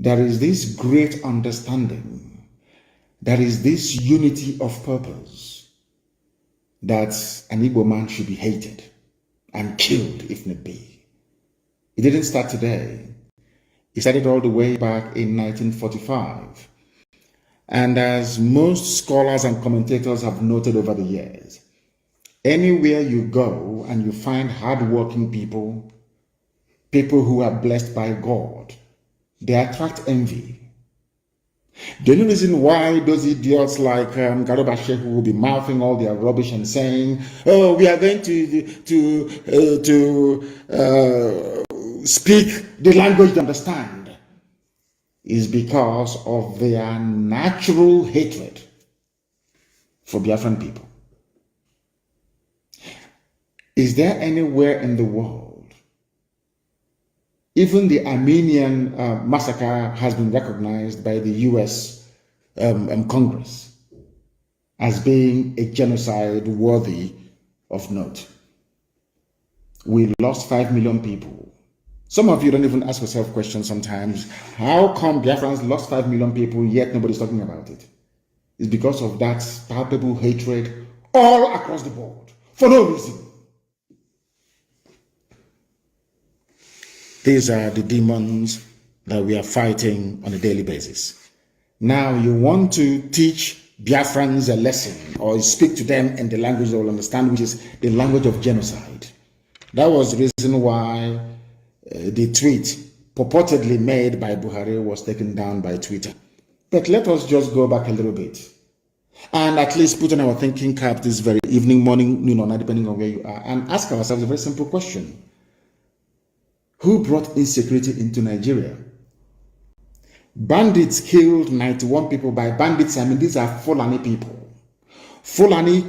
there is this great understanding, there is this unity of purpose that an Igbo man should be hated and killed if need be. It didn't start today. It started all the way back in 1945. And as most scholars and commentators have noted over the years, anywhere you go and you find hardworking people, people who are blessed by God, they attract envy. The only reason why those idiots like Garoba Sheikh will be mouthing all their rubbish and saying, "Oh, we are going to speak the language they understand," is because of their natural hatred for Biafran people. Is there anywhere in the world, even the Armenian massacre has been recognized by the US Congress as being a genocide worthy of note? We lost 5 million people. Some of you don't even ask yourself questions sometimes. How come Biafrans lost 5 million people yet nobody's talking about it? It's because of that palpable hatred all across the board for no reason. These are the demons that we are fighting on a daily basis. Now you want to teach Biafrans a lesson or speak to them in the language they will understand, which is the language of genocide. That was the reason why the tweet purportedly made by Buhari was taken down by Twitter. But let us just go back a little bit and at least put on our thinking cap this very evening, morning, noon or night, depending on where you are, and ask ourselves a very simple question. Who brought insecurity into Nigeria? Bandits killed 91 people. By bandits, I mean these are Fulani people. Fulani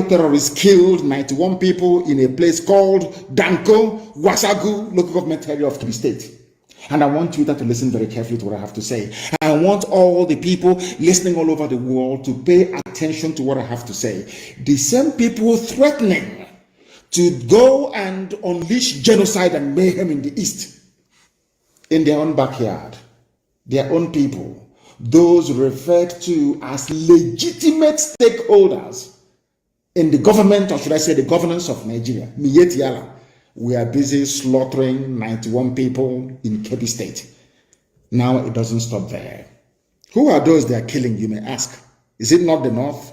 terrorists killed 91 people in a place called Danko, Wasagu, local government area of Kebbi State. And I want you to listen very carefully to what I have to say. I want all the people listening all over the world to pay attention to what I have to say. The same people threatening to go and unleash genocide and mayhem in the East, in their own backyard, their own people, those referred to as legitimate stakeholders in the government, or should I say the governance of Nigeria, Miyeti Yala, we are busy slaughtering 91 people in Kebbi State. Now it doesn't stop there. Who are those they are killing, you may ask? Is it not the North?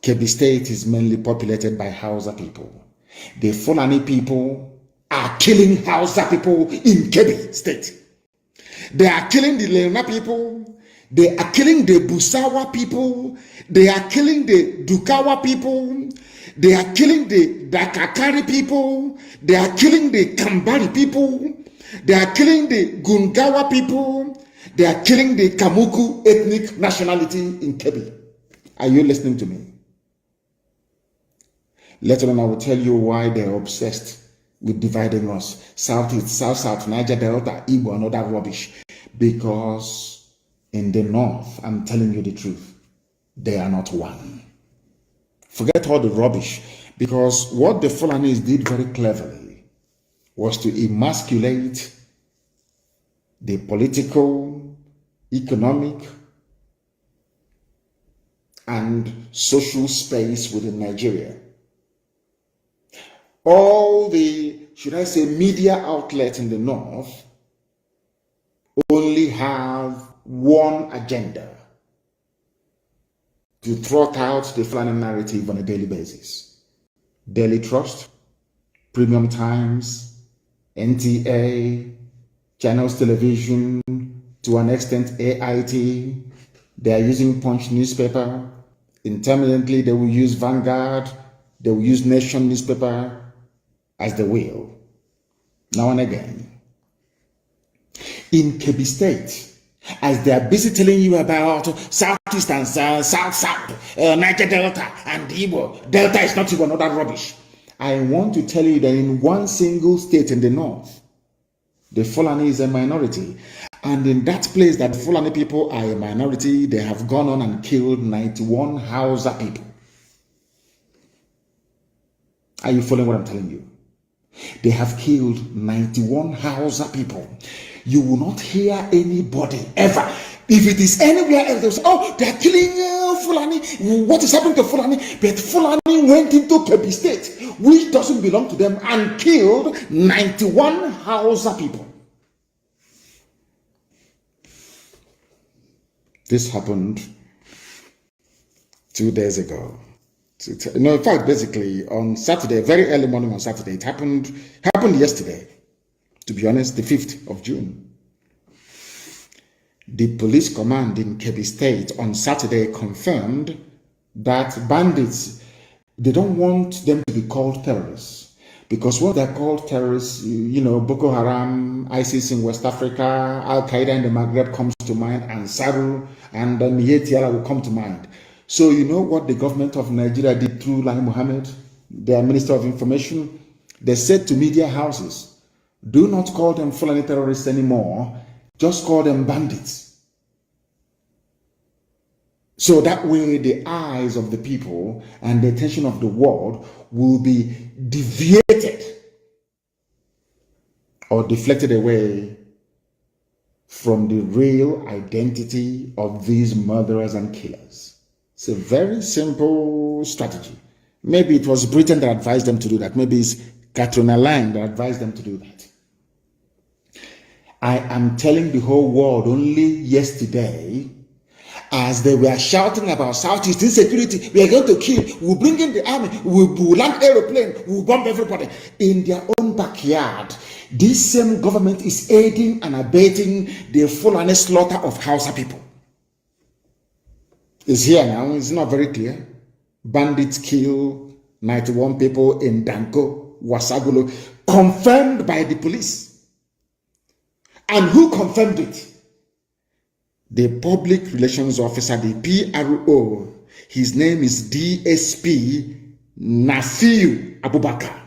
Kebbi State is mainly populated by Hausa people. The Fulani people are killing Hausa people in Kebbi State. They are killing the Leona people. They are killing the Busawa people. They are killing the Dukawa people. They are killing the Dakakari people. They are killing the Kambari people. They are killing the Gungawa people. They are killing the Kamuku ethnic nationality in Kebbi. Are you listening to me? Later on, I will tell you why they're obsessed with dividing us. Southeast, South, Niger Delta, Igbo, and all that rubbish. Because in the North, I'm telling you the truth, they are not one. Forget all the rubbish. Because what the Fulanis did very cleverly was to emasculate the political, economic, and social space within Nigeria. All the, should I say, media outlets in the North only have one agenda: to throw out the Fulani narrative on a daily basis. Daily Trust, Premium Times, NTA, Channels Television, to an extent AIT, they are using Punch newspaper. Intermittently, they will use Vanguard, they will use Nation newspaper, as they will, now and again. In Kebbi State, as they are busy telling you about Southeast and South, Niger Delta and Igbo. Delta is not even another rubbish. I want to tell you that in one single state in the North, the Fulani is a minority. And in that place that the Fulani people are a minority, they have gone on and killed 91 Hausa people. Are you following what I'm telling you? They have killed 91 Hausa people. You will not hear anybody ever. If it is anywhere else, they'll say, oh, they're killing Fulani. What is happening to Fulani? But Fulani went into Kebbi State, which doesn't belong to them, and killed 91 Hausa people. This happened 2 days ago. No, in fact, basically on Saturday, very early morning on Saturday, it happened yesterday, to be honest, the 5th of June. The police command in Kebbi State on Saturday confirmed that bandits, they don't want them to be called terrorists, because when they're called terrorists, you know, Boko Haram, ISIS in West Africa, Al-Qaeda in the Maghreb comes to mind, and Saru and Yetiala will come to mind. So you know what the government of Nigeria did through Lai Mohammed, their Minister of Information? They said to media houses, do not call them Fulani terrorists anymore, just call them bandits. So that way the eyes of the people and the attention of the world will be deviated or deflected away from the real identity of these murderers and killers. It's a very simple strategy. Maybe it was Britain that advised them to do that. Maybe it's Katrina Lang that advised them to do that. I am telling the whole world only yesterday, as they were shouting about Southeast insecurity, we are going to kill, we'll bring in the army, we'll land aeroplane, we'll bomb everybody. In their own backyard, this same government is aiding and abetting the Fulani slaughter of Hausa people. It's here now, it's not very clear. Bandits kill 91 people in Danko, Wasagulo, confirmed by the police. And who confirmed it? The public relations officer, the PRO. His name is DSP Nafiu Abubakar.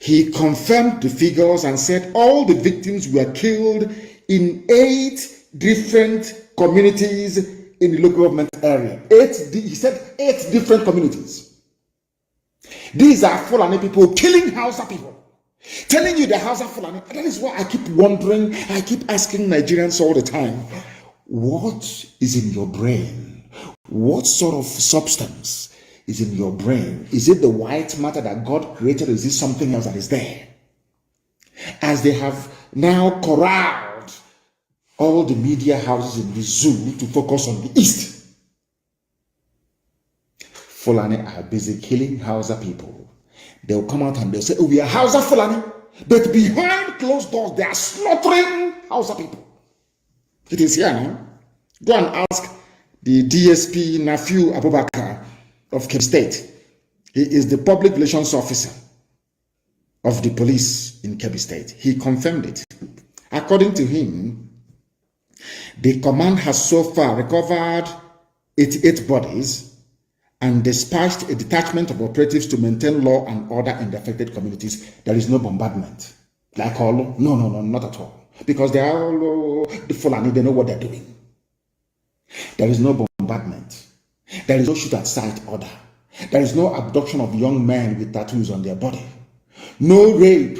He confirmed the figures and said all the victims were killed in 8 different communities in the local government area. He said 8 different communities. These are Fulani people killing Hausa people. Telling you the Hausa Fulani. That is why I keep wondering, I keep asking Nigerians all the time, what is in your brain? What sort of substance is in your brain? Is it the white matter that God created, or is it something else that is there? As they have now corralled all the media houses in the zoo to focus on the East. Fulani are busy killing Hausa people. They'll come out and they'll say, oh, we are Hausa Fulani. But behind closed doors, they are slaughtering Hausa people. It is here now. Go and ask the DSP Nafiu Abubakar of Kebbi State. He is the public relations officer of the police in Kebbi State. He confirmed it. According to him, the command has so far recovered 88 bodies and dispatched a detachment of operatives to maintain law and order in the affected communities. There is no bombardment. Like all? No, not at all. Because they are all the Fulani, they know what they're doing. There is no bombardment. There is no shoot at sight order. There is no abduction of young men with tattoos on their body. No rape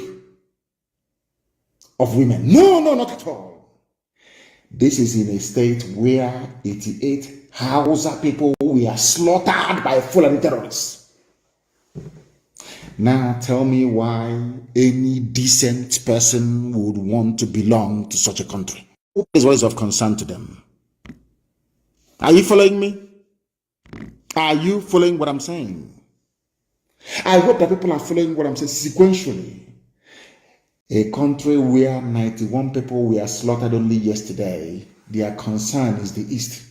of women. No, not at all. This is in a state where 88 Hausa people were slaughtered by Fulani terrorists. Now tell me why any decent person would want to belong to such a country. What is what is of concern to them? Are you following me? Are you following what I'm saying? I hope that people are following what I'm saying sequentially. A country where 91 people were slaughtered only yesterday, their concern is the East.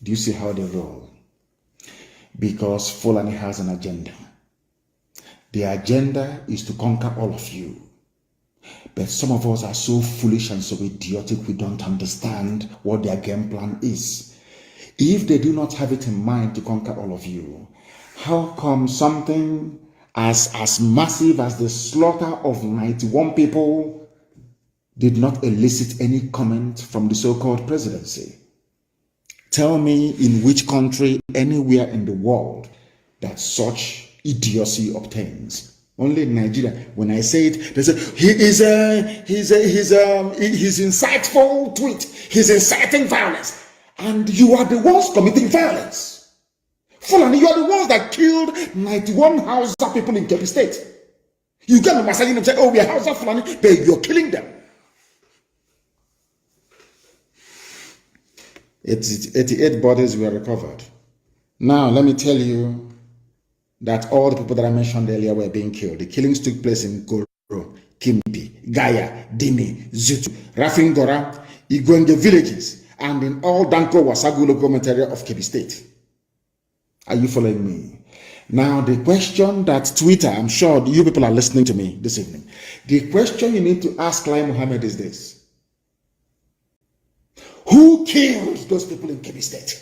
Do you see how they roll? Because Fulani has an agenda. The agenda is to conquer all of you. But some of us are so foolish and so idiotic, we don't understand what their game plan is. If they do not have it in mind to conquer all of you, how come something as massive as the slaughter of 91 people did not elicit any comment from the so-called presidency? Tell me in which country, anywhere in the world, that such idiocy obtains. Only in Nigeria, when I say it, they say he's insightful tweet. He's inciting violence, and you are the ones committing violence. Fulani, you are the ones that killed 91 Hausa people in Kebbi State. You get me massaging them, say, "Oh, we are Hausa Fulani," but you're killing them. 88 bodies were recovered. Now, let me tell you that all the people that I mentioned earlier were being killed. The killings took place in Koro, Kimpi, Gaya, Dini, Zutu, Rafingora, Igwenge villages, and in all Danko Wasagu local government area of Kebbi State. Are you following me? Now, the question that Twitter, I'm sure you people are listening to me this evening. The question you need to ask Lai Mohammed is this: who killed those people in Kebbi State?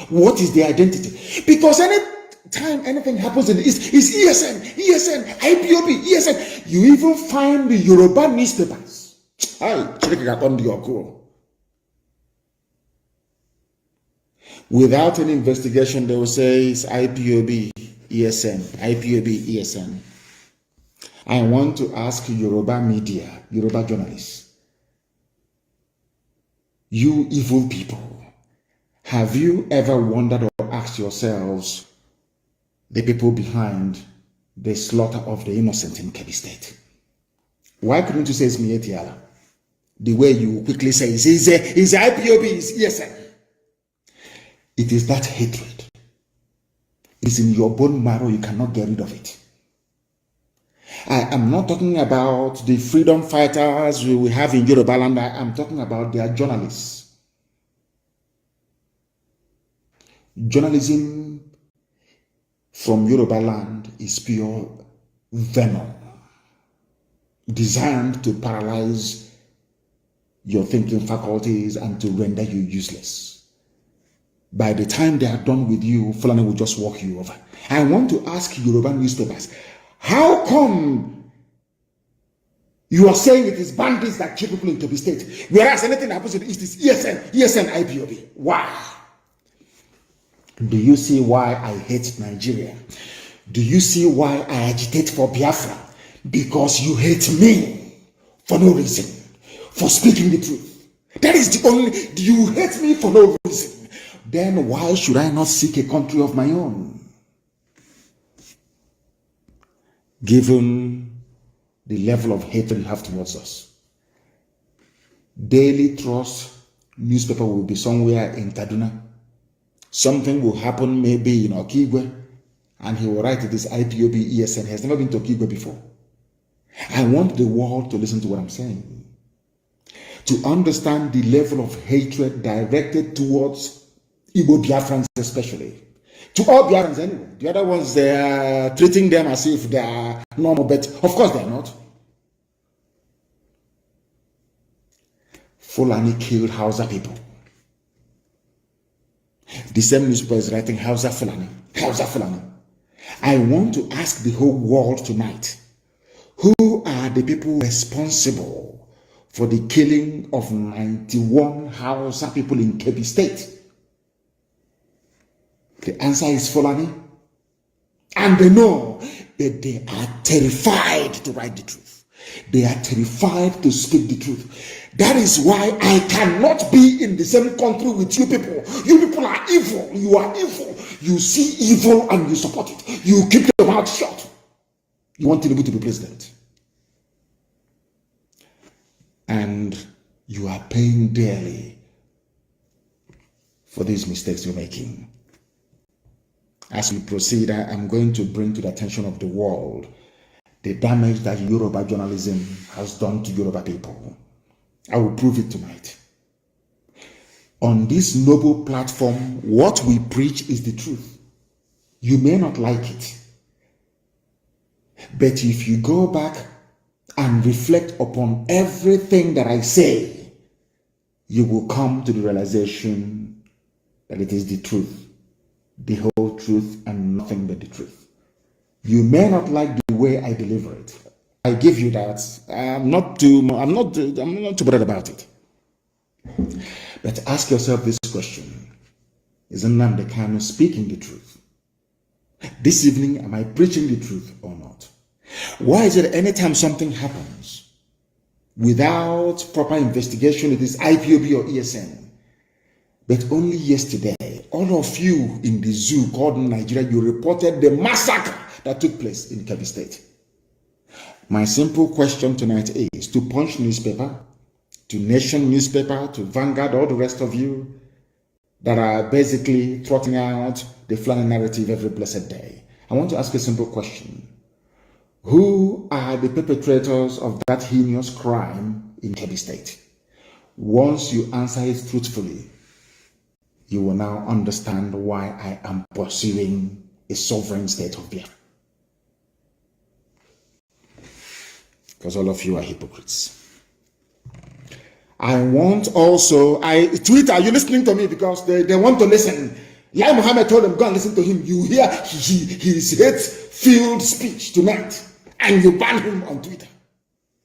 What is their identity? Because any time anything happens in the East, it's ESN, IPOB, ESN. You even find the Yoruba newspapers. Without any investigation, they will say it's IPOB, ESN, IPOB, ESN. I want to ask Yoruba media, Yoruba journalists, you evil people, have you ever wondered or asked yourselves the people behind the slaughter of the innocent in Kebbi State? Why couldn't you say it's Mietiala? The way you quickly say it's IPOB, it's ESN. It is that hatred. It's in your bone marrow, you cannot get rid of it. I am not talking about the freedom fighters we have in Yoruba land. I am talking about their journalists. Journalism from Yoruba land is pure venom, designed to paralyze your thinking faculties and to render you useless. By the time they are done with you, Fulani will just walk you over. I want to ask Yoruba newspapers, how come you are saying it is bandits that kill people in Kebbi State, whereas anything that happens in the East is ESN, IPOB? Why? Do you see why I hate Nigeria? Do you see why I agitate for Biafra? Because you hate me for no reason, for speaking the truth. That is the only, you hate me for no reason. Then why should I not seek a country of my own? Given the level of hatred you have towards us. Daily Trust newspaper will be somewhere in Kaduna. Something will happen maybe in Okigwe, and he will write it is IPOB ESN. He has never been to Okigwe before. I want the world to listen to what I'm saying, to understand the level of hatred directed towards Igbo Biafrans especially. To all Biafrans anyway. The other ones, they are treating them as if they are normal, but of course they are not. Fulani killed Hausa people. The same newspaper is writing Hausa Fulani. Hausa Fulani. I want to ask the whole world tonight, who are the people responsible for the killing of 91 Hausa people in Kebbi State? The answer is Fulani. And they know that they are terrified to write the truth. They are terrified to speak the truth. That is why I cannot be in the same country with you people. You people are evil. You are evil. You see evil and you support it. You keep your mouth shut. You want Tinubu to be president. And you are paying dearly for these mistakes you're making. As we proceed, I am going to bring to the attention of the world the damage that Yoruba journalism has done to Yoruba people. I will prove it tonight. On this noble platform, what we preach is the truth. You may not like it, but if you go back and reflect upon everything that I say, you will come to the realization that it is the truth, the whole truth, and nothing but the truth. You may not like the way I deliver it. I give you that. I'm not too bothered about it. But ask yourself this question: is Nnamdi Kanu speaking the truth? This evening, am I preaching the truth or not? Why is it anytime something happens without proper investigation, it is IPOB or ESN? But only yesterday, all of you in the zoo called Nigeria, you reported the massacre that took place in Kebbi State. My simple question tonight is to Punch newspaper, to Nation newspaper, to Vanguard, all the rest of you that are basically trotting out the Fulani narrative every blessed day. I want to ask a simple question. Who are the perpetrators of that heinous crime in Kebbi State? Once you answer it truthfully, you will now understand why I am pursuing a sovereign state of Biafra. Because all of you are hypocrites. I want also, Twitter, are you listening to me? Because they want to listen. Lai Mohammed told them, go and listen to him. You hear his hate-filled speech tonight, and you ban him on Twitter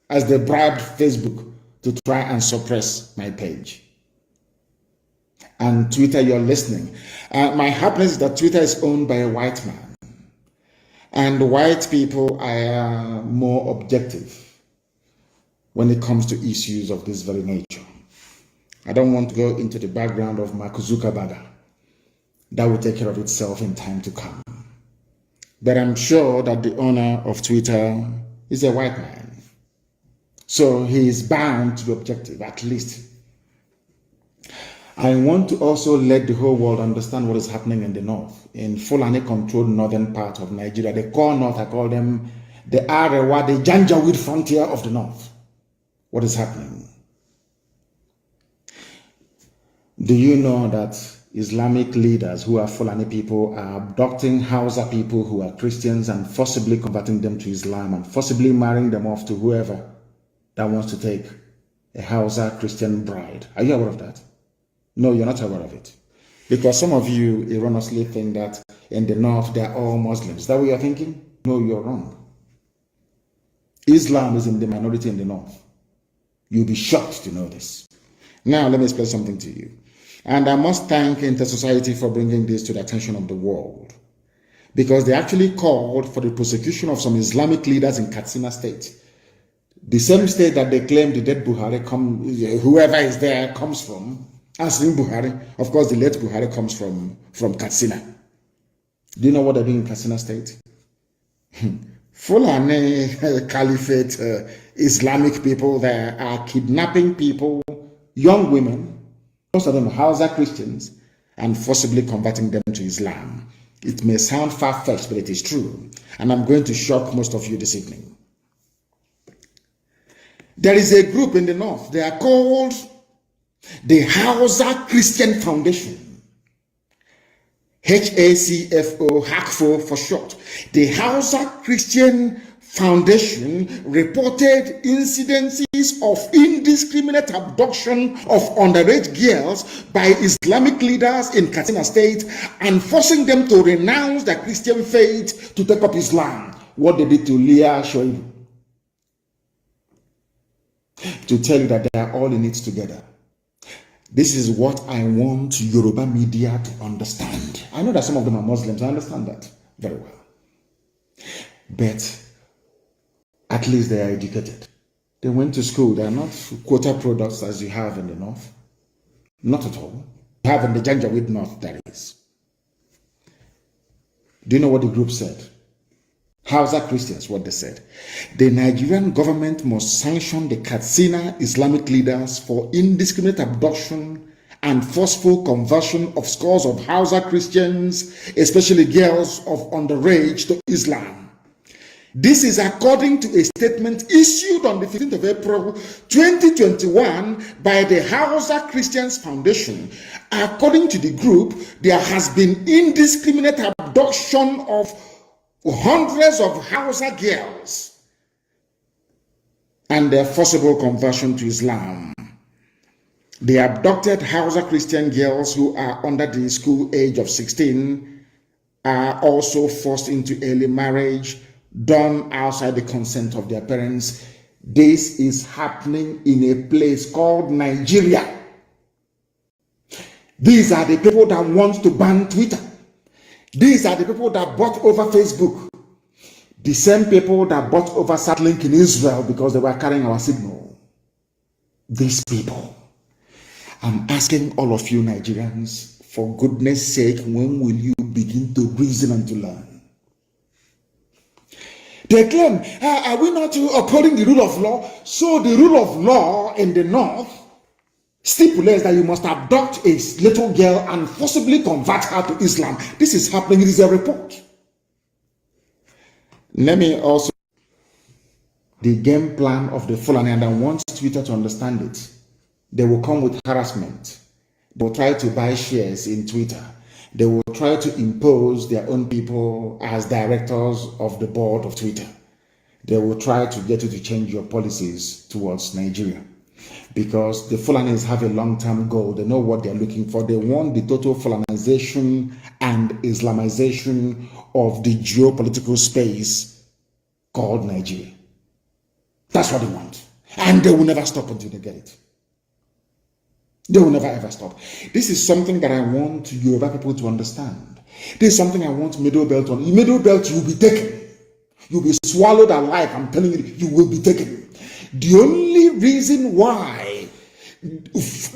as they bribed Facebook to try and suppress my page. And Twitter, you're listening. My happiness is that Twitter is owned by a white man. And white people are more objective when it comes to issues of this very nature. I don't want to go into the background of Mark Zuckerberg. That will take care of itself in time to come. But I'm sure that the owner of Twitter is a white man. So he is bound to be objective, at least. I want to also let the whole world understand what is happening in the north, in Fulani-controlled northern part of Nigeria. The core north, I call them the Arewa, the Janjaweed frontier of the north. What is happening? Do you know that Islamic leaders who are Fulani people are abducting Hausa people who are Christians and forcibly converting them to Islam and forcibly marrying them off to whoever that wants to take a Hausa Christian bride? Are you aware of that? No, you're not aware of it. Because some of you erroneously think that in the north they are all Muslims. Is that what you're thinking? No, you're wrong. Islam is in the minority in the north. You'll be shocked to know this. Now, let me explain something to you. And I must thank Inter-Society for bringing this to the attention of the world. Because they actually called for the prosecution of some Islamic leaders in Katsina State. The same state that they claim the dead Buhari, whoever is there, comes from. Asking Buhari, of course, the late Buhari comes from Katsina. Do you know what they're doing in Katsina State? Fulani Caliphate Islamic people there are kidnapping people, young women, most of them Hausa Christians, and forcibly converting them to Islam. It may sound far-fetched, but it is true. And I'm going to shock most of you this evening. There is a group in the north. They are called the Hausa Christian Foundation. HACFO, HACFO for short. The Hausa Christian Foundation reported incidences of indiscriminate abduction of underage girls by Islamic leaders in Katsina State and forcing them to renounce their Christian faith to take up Islam. What they did to Leah Shoibu. To tell you that they are all in it together. This is what I want Yoruba media to understand. I know that some of them are Muslims. I understand that very well. But at least they are educated. They went to school. They are not quota products as you have in the north. Not at all. You have in the Janjaweed north, that is. Do you know what the group said? Hausa Christians, what they said. The Nigerian government must sanction the Katsina Islamic leaders for indiscriminate abduction and forceful conversion of scores of Hausa Christians, especially girls of underage, to Islam. This is according to a statement issued on the 15th of April 2021 by the Hausa Christians Foundation. According to the group, there has been indiscriminate abduction of hundreds of Hausa girls and their forcible conversion to Islam. The abducted Hausa Christian girls who are under the school age of 16 are also forced into early marriage done outside the consent of their parents. This is happening in a place called Nigeria. These are the people that want to ban Twitter. These are the people that bought over Facebook. The same people that bought over Starlink in Israel because they were carrying our signal. These people. I'm asking all of you Nigerians, for goodness sake, when will you begin to reason and to learn? They claim, are we not upholding the rule of law? So the rule of law in the north stipulates that you must abduct a little girl and forcibly convert her to Islam. This is happening. It is a report. Let me also the game plan of the Fulani, and I want Twitter to understand it. They will come with harassment. They will try to buy shares in Twitter. They will try to impose their own people as directors of the board of Twitter. They will try to get you to change your policies towards Nigeria. Because the Fulanis have a long-term goal. They know what they're looking for. They want the total Fulanization and Islamization of the geopolitical space called Nigeria. That's what they want. And they will never stop until they get it. They will never ever stop. This is something that I want Yoruba people to understand. This is something I want Middle Belt on. In Middle Belt, you will be taken. You'll be swallowed alive. I'm telling you, you will be taken. The only reason why this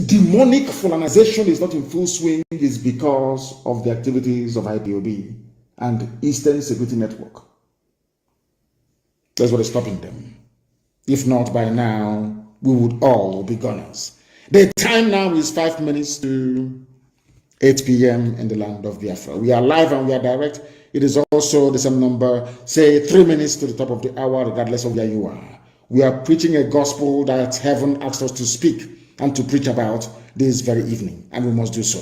demonic Fulanization is not in full swing is because of the activities of IPOB and Eastern Security Network. That's what is stopping them. If not, by now, we would all be gunners. The time now is 5 minutes to 8 p.m. in the land of Biafra. We are live and we are direct. It is also the same number, say 3 minutes to the top of the hour, regardless of where you are. We are preaching a gospel that heaven asked us to speak and to preach about this very evening, and we must do so.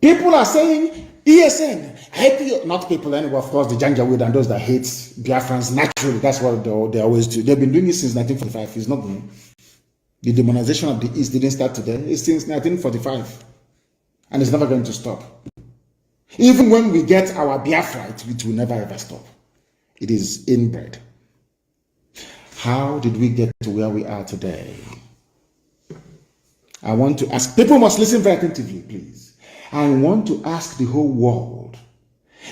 People are saying, ESN, IPO, not people anyway, of course, the Janjaweed and those that hate Biafrans, naturally, that's what they always do. They've been doing it since 1945, it's not new. The demonization of the East didn't start today, it's since 1945, and it's never going to stop. Even when we get our Biafra, it will never ever stop. It is inbred. How did we get to where we are today? I want to ask, people must listen very attentively, please. I want to ask the whole world.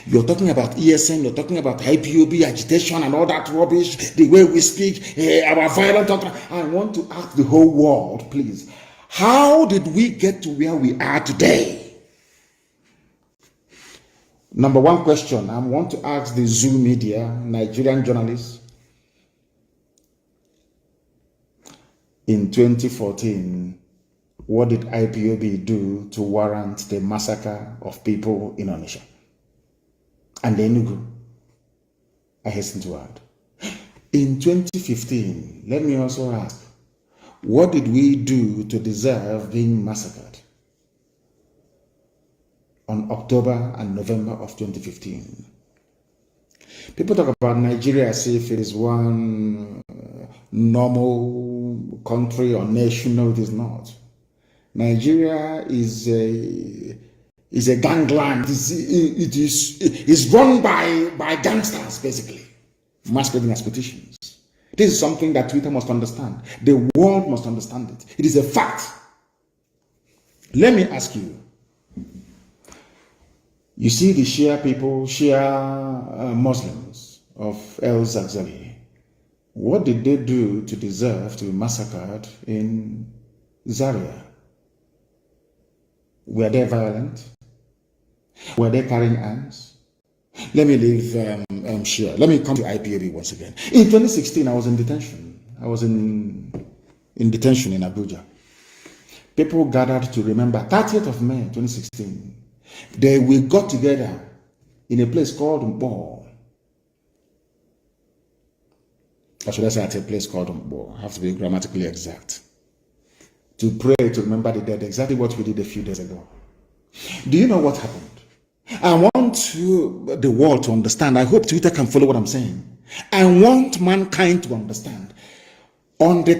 You're talking about ESN, you're talking about IPOB, agitation and all that rubbish, the way we speak, our violent talk. I want to ask the whole world, please. How did we get to where we are today? Number one question, I want to ask the Zoo media, Nigerian journalists. In 2014, what did IPOB do to warrant the massacre of people in Onitsha and Enugu? I hasten to add. In 2015, let me also ask, what did we do to deserve being massacred on October and November of 2015? People talk about Nigeria as if it is one normal country or nation. No, it is not. Nigeria is a gangland. It is run by gangsters, basically, masquerading as politicians. This is something that Twitter must understand. The world must understand it. It is a fact. Let me ask you. You see the Shia people, Shia Muslims of El Zagzali. What did they do to deserve to be massacred in Zaria? Were they violent? Were they carrying arms? Let me leave Shia. Let me come to IPOB once again. In 2016, I was in detention. I was in detention in Abuja. People gathered to remember 30th of May 2016. We got together in a place called Mnk'S. Or should I say at a place called Mnk'S? I have to be grammatically exact. To pray, to remember the dead, exactly what we did a few days ago. Do you know what happened? I want the world to understand. I hope Twitter can follow what I'm saying. I want mankind to understand. On the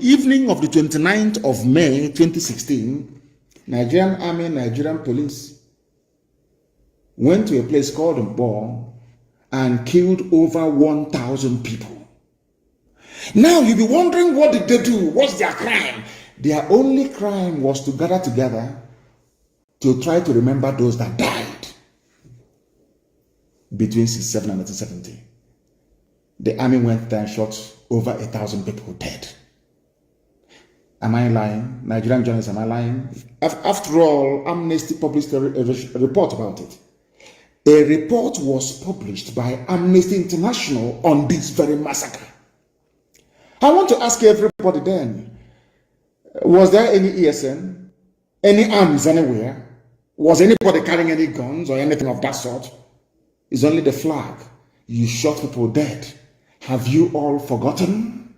evening of the 29th of May 2016, Nigerian Army, Nigerian Police went to a place called Mnk'S and killed over 1,000 people. Now you'll be wondering, what did they do? What's their crime? Their only crime was to gather together to try to remember those that died. between 67 and 1970. The army went there and shot over 1,000 people dead. Am I lying? Nigerian journalists, am I lying? After all, Amnesty published a report about it. A report was published by Amnesty International on this very massacre. I want to ask everybody then, was there any ESN, any arms anywhere? Was anybody carrying any guns or anything of that sort? It's only the flag. You shot people dead. Have you all forgotten?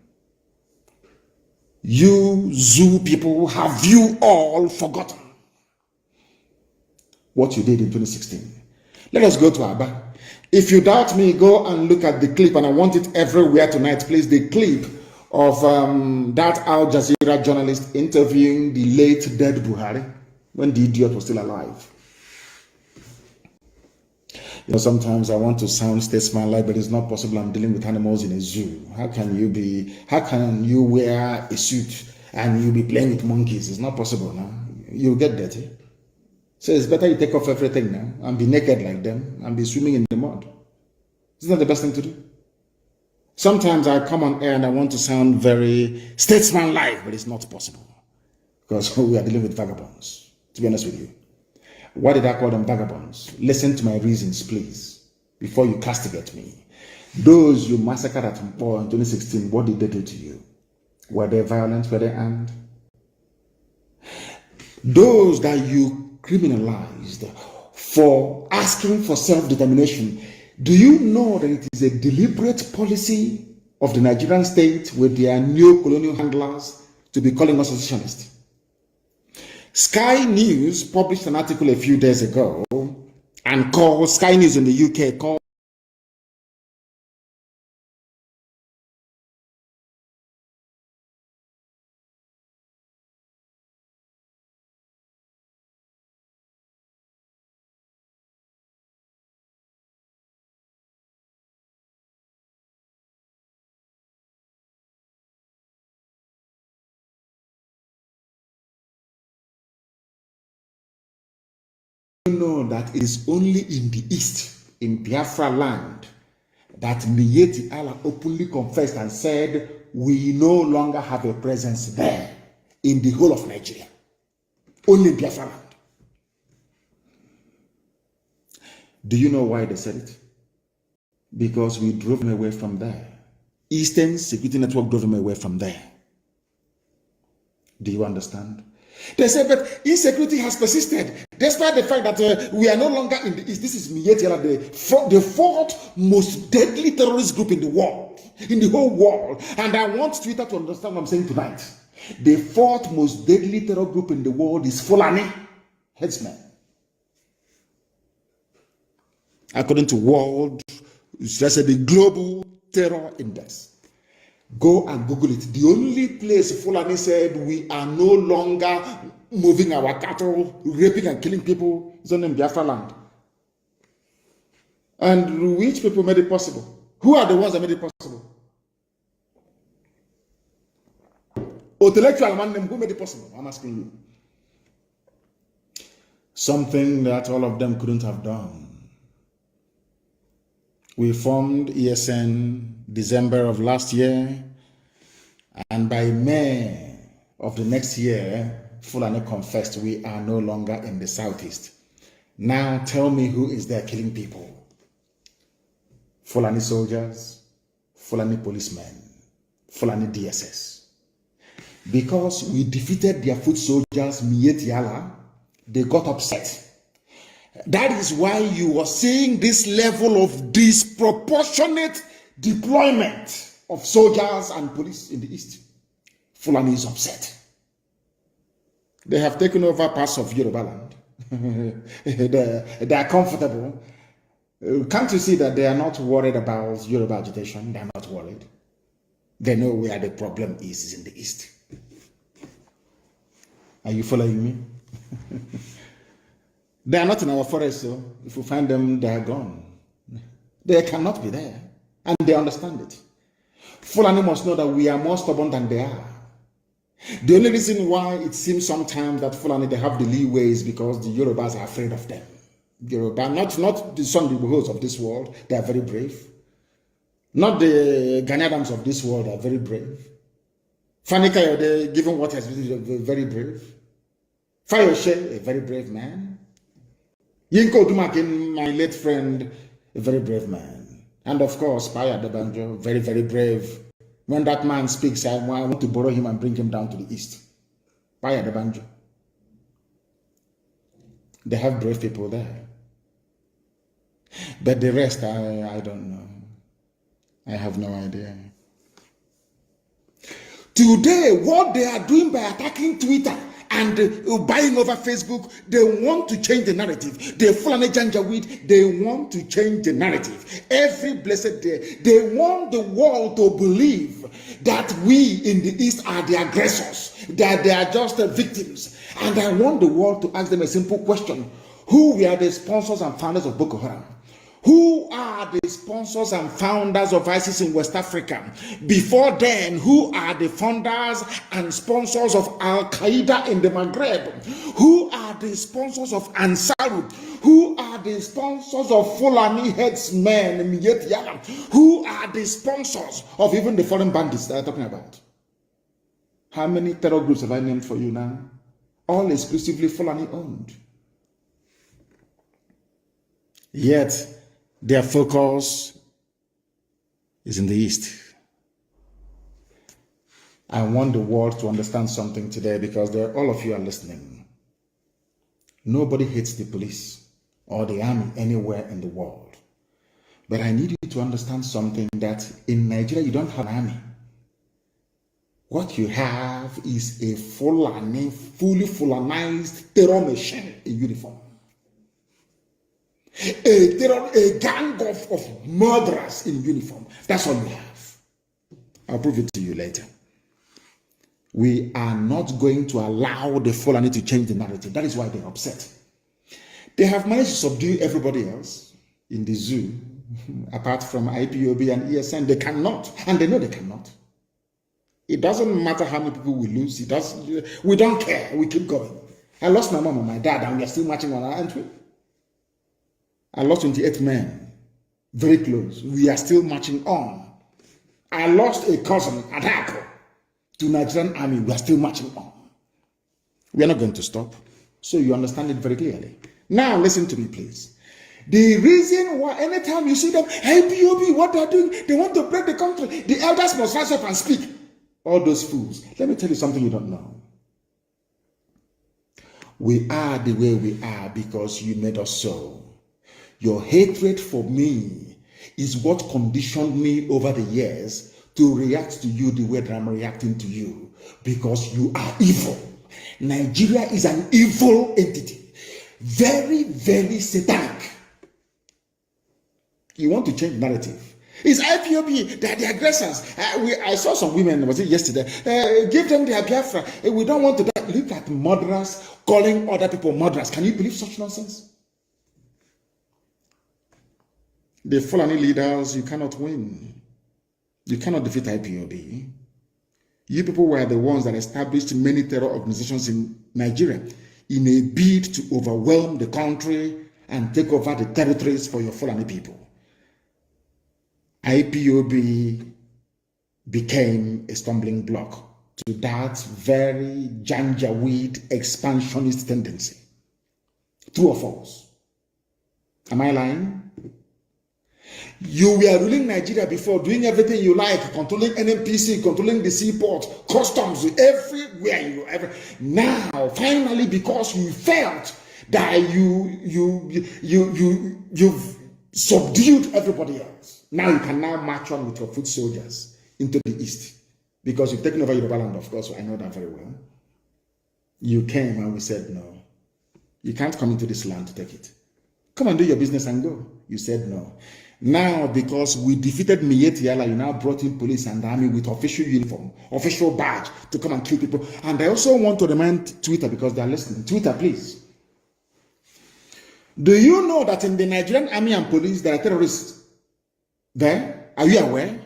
You zoo people, have you all forgotten what you did in 2016? Let us go to Aba. If you doubt me, go and look at the clip, and I want it everywhere tonight, please. The clip of that Al Jazeera journalist interviewing the late dead Buhari when the idiot was still alive. You know, sometimes I want to sound statesman-like, but it's not possible. I'm dealing with animals in a zoo. How can you wear a suit and you be playing with monkeys? It's not possible now. You'll get dirty. So it's better you take off everything now and be naked like them and be swimming in the mud. Isn't that the best thing to do? Sometimes I come on air and I want to sound very statesman-like, but it's not possible because we are dealing with vagabonds, to be honest with you. Why did I call them vagabonds? Listen to my reasons, please, before you castigate me. Those you massacred at Mnk'S in 2016, what did they do to you? Were they violent? Were they armed? Those that you criminalized for asking for self-determination, do you know that it is a deliberate policy of the Nigerian state with their neo-colonial handlers to be calling us secessionists? Sky News published an article a few days ago and called Sky News in the UK called know that it is only in the east, in Biafra land, that Miyetti Allah openly confessed and said, we no longer have a presence there in the whole of Nigeria. Only in Biafra land. Do you know why they said it? Because we drove them away from there. Eastern Security Network drove them away from there. Do you understand? They said, but insecurity has persisted, despite the fact that we are no longer in the east. This is Miyetti Allah, the fourth most deadly terrorist group in the world, in the whole world. And I want Twitter to understand what I'm saying tonight. The fourth most deadly terror group in the world is Fulani headsmen. According to the Global Terror Index. Go and Google it. The only place Fulani said we are no longer moving our cattle, raping and killing people is on Biafra land. And which people made it possible? Who are the ones that made it possible? Intellectual man, who made it possible? I'm asking you. Something that all of them couldn't have done. We formed ESN December of last year, and by May of the next year, Fulani confessed we are no longer in the southeast. Now tell me who is there killing people? Fulani soldiers, Fulani policemen, Fulani DSS. Because we defeated their foot soldiers, Miyetti Allah, they got upset. That is why you are seeing this level of disproportionate deployment of soldiers and police in the east. Fulani is upset. They have taken over parts of Yoruba land. they are comfortable. Can't you see that they are not worried about Yoruba agitation? They are not worried. They know where the problem is in the east. Are you following me? They are not in our forest, so if we find them, they are gone. They cannot be there, and they understand it. Fulani must know that we are more stubborn than they are. The only reason why it seems sometimes that Fulani, they have the leeway is because the Yorubas are afraid of them. Yoruba, not the Sunday Igbohos of this world, they are very brave. Not the Ghanaians of this world are very brave. Fani Kayode, given what has been very brave. Fayoshe, a very brave man. Yinko Dumakin, my late friend, a very brave man. And of course, Paya Debanjo, very, very brave. When that man speaks, I want to borrow him and bring him down to the east. Paya Debanjo. They have brave people there. But the rest, I don't know. I have no idea. Today, what they are doing by attacking Twitter and buying over Facebook, they want to change the narrative. They Fulani Janjaweed, they want to change the narrative. Every blessed day, they want the world to believe that we in the East are the aggressors, that they are just the victims. And I want the world to ask them a simple question. Who were the sponsors and founders of Boko Haram? Who are the sponsors and founders of ISIS in West Africa? Before then, who are the founders and sponsors of Al-Qaeda in the Maghreb? Who are the sponsors of Ansarut? Who are the sponsors of Fulani headsmen in Miyetia? Who are the sponsors of even the foreign bandits that I'm talking about? How many terror groups have I named for you now? All exclusively Fulani owned. Yet, their focus is in the East. I want the world to understand something today because all of you are listening. Nobody hates the police or the army anywhere in the world. But I need you to understand something, that in Nigeria, you don't have an army. What you have is a fully Fulanized terror machine in uniform. A gang of murderers in uniform. That's all we have. I'll prove it to you later. We are not going to allow the Fulani to change the narrative. That is why they're upset. They have managed to subdue everybody else in the zoo, apart from IPOB and ESN. They cannot, and they know they cannot. It doesn't matter how many people we lose. We don't care. We keep going. I lost my mom and my dad, and we are still marching on, aren't we? I lost 28 men, very close. We are still marching on. I lost a cousin at Hako to Nigerian army. We are still marching on. We are not going to stop. So you understand it very clearly. Now listen to me, please. The reason why anytime you see them, IPOB, what they're doing, they want to break the country. The elders must rise up and speak. All those fools. Let me tell you something you don't know. We are the way we are because you made us so. Your hatred for me is what conditioned me over the years to react to you the way that I'm reacting to you, because you are evil. Nigeria is an evil entity. Very, very satanic. You want to change narrative. It's IPOB, they're the aggressors. I saw some women, was it yesterday? Give them their biafra. We don't want to die. Look at murderers calling other people murderers. Can you believe such nonsense? The Fulani leaders, you cannot win. You cannot defeat IPOB. You people were the ones that established many terror organizations in Nigeria in a bid to overwhelm the country and take over the territories for your Fulani people. IPOB became a stumbling block to that very Janjaweed expansionist tendency. True or false? Am I lying? You were ruling Nigeria before, doing everything you like, controlling NNPC, controlling the seaport, customs, everywhere you ever. Now, finally, because you felt that you've subdued everybody else, now you can now march on with your foot soldiers into the east, because you've taken over Yoruba land, of course. So I know that very well. You came and we said no. You can't come into this land to take it. Come and do your business and go. You said no. Now, because we defeated Miyetti, you now brought in police and army with official uniform, official badge to come and kill people. And I also want to remind Twitter, because they are listening. Twitter, please. Do you know that in the Nigerian army and police, there are terrorists there? Are you aware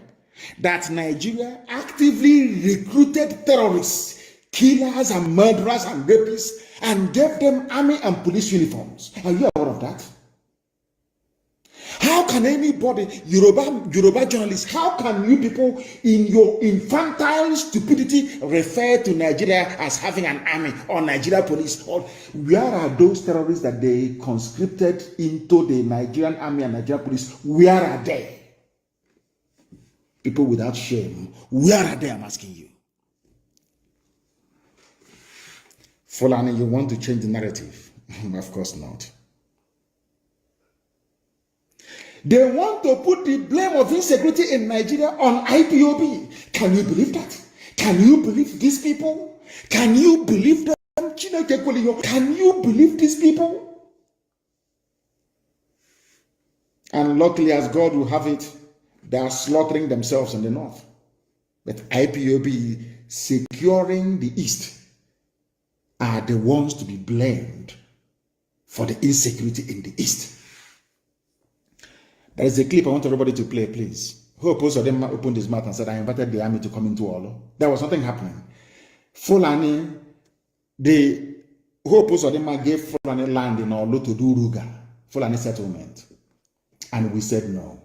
that Nigeria actively recruited terrorists, killers and murderers and rapists, and gave them army and police uniforms? Are you aware of that? How can anybody, Yoruba journalists, how can you people in your infantile stupidity refer to Nigeria as having an army or Nigeria police? Or where are those terrorists that they conscripted into the Nigerian army and Nigeria police? Where are they? People without shame, where are they? I'm asking you. Fulani, you want to change the narrative? Of course not. They want to put the blame of insecurity in Nigeria on IPOB. Can you believe that? Can you believe these people? Can you believe them? Can you believe these people? And luckily, as God will have it, they are slaughtering themselves in the north. But IPOB securing the east are the ones to be blamed for the insecurity in the east. There is a clip I want everybody to play, please. Who opposed them opened his mouth and said, I invited the army to come into Olo. There was nothing happening. Fulani, who opposed them gave Fulani land in Olo to do Ruga, Fulani settlement. And we said no.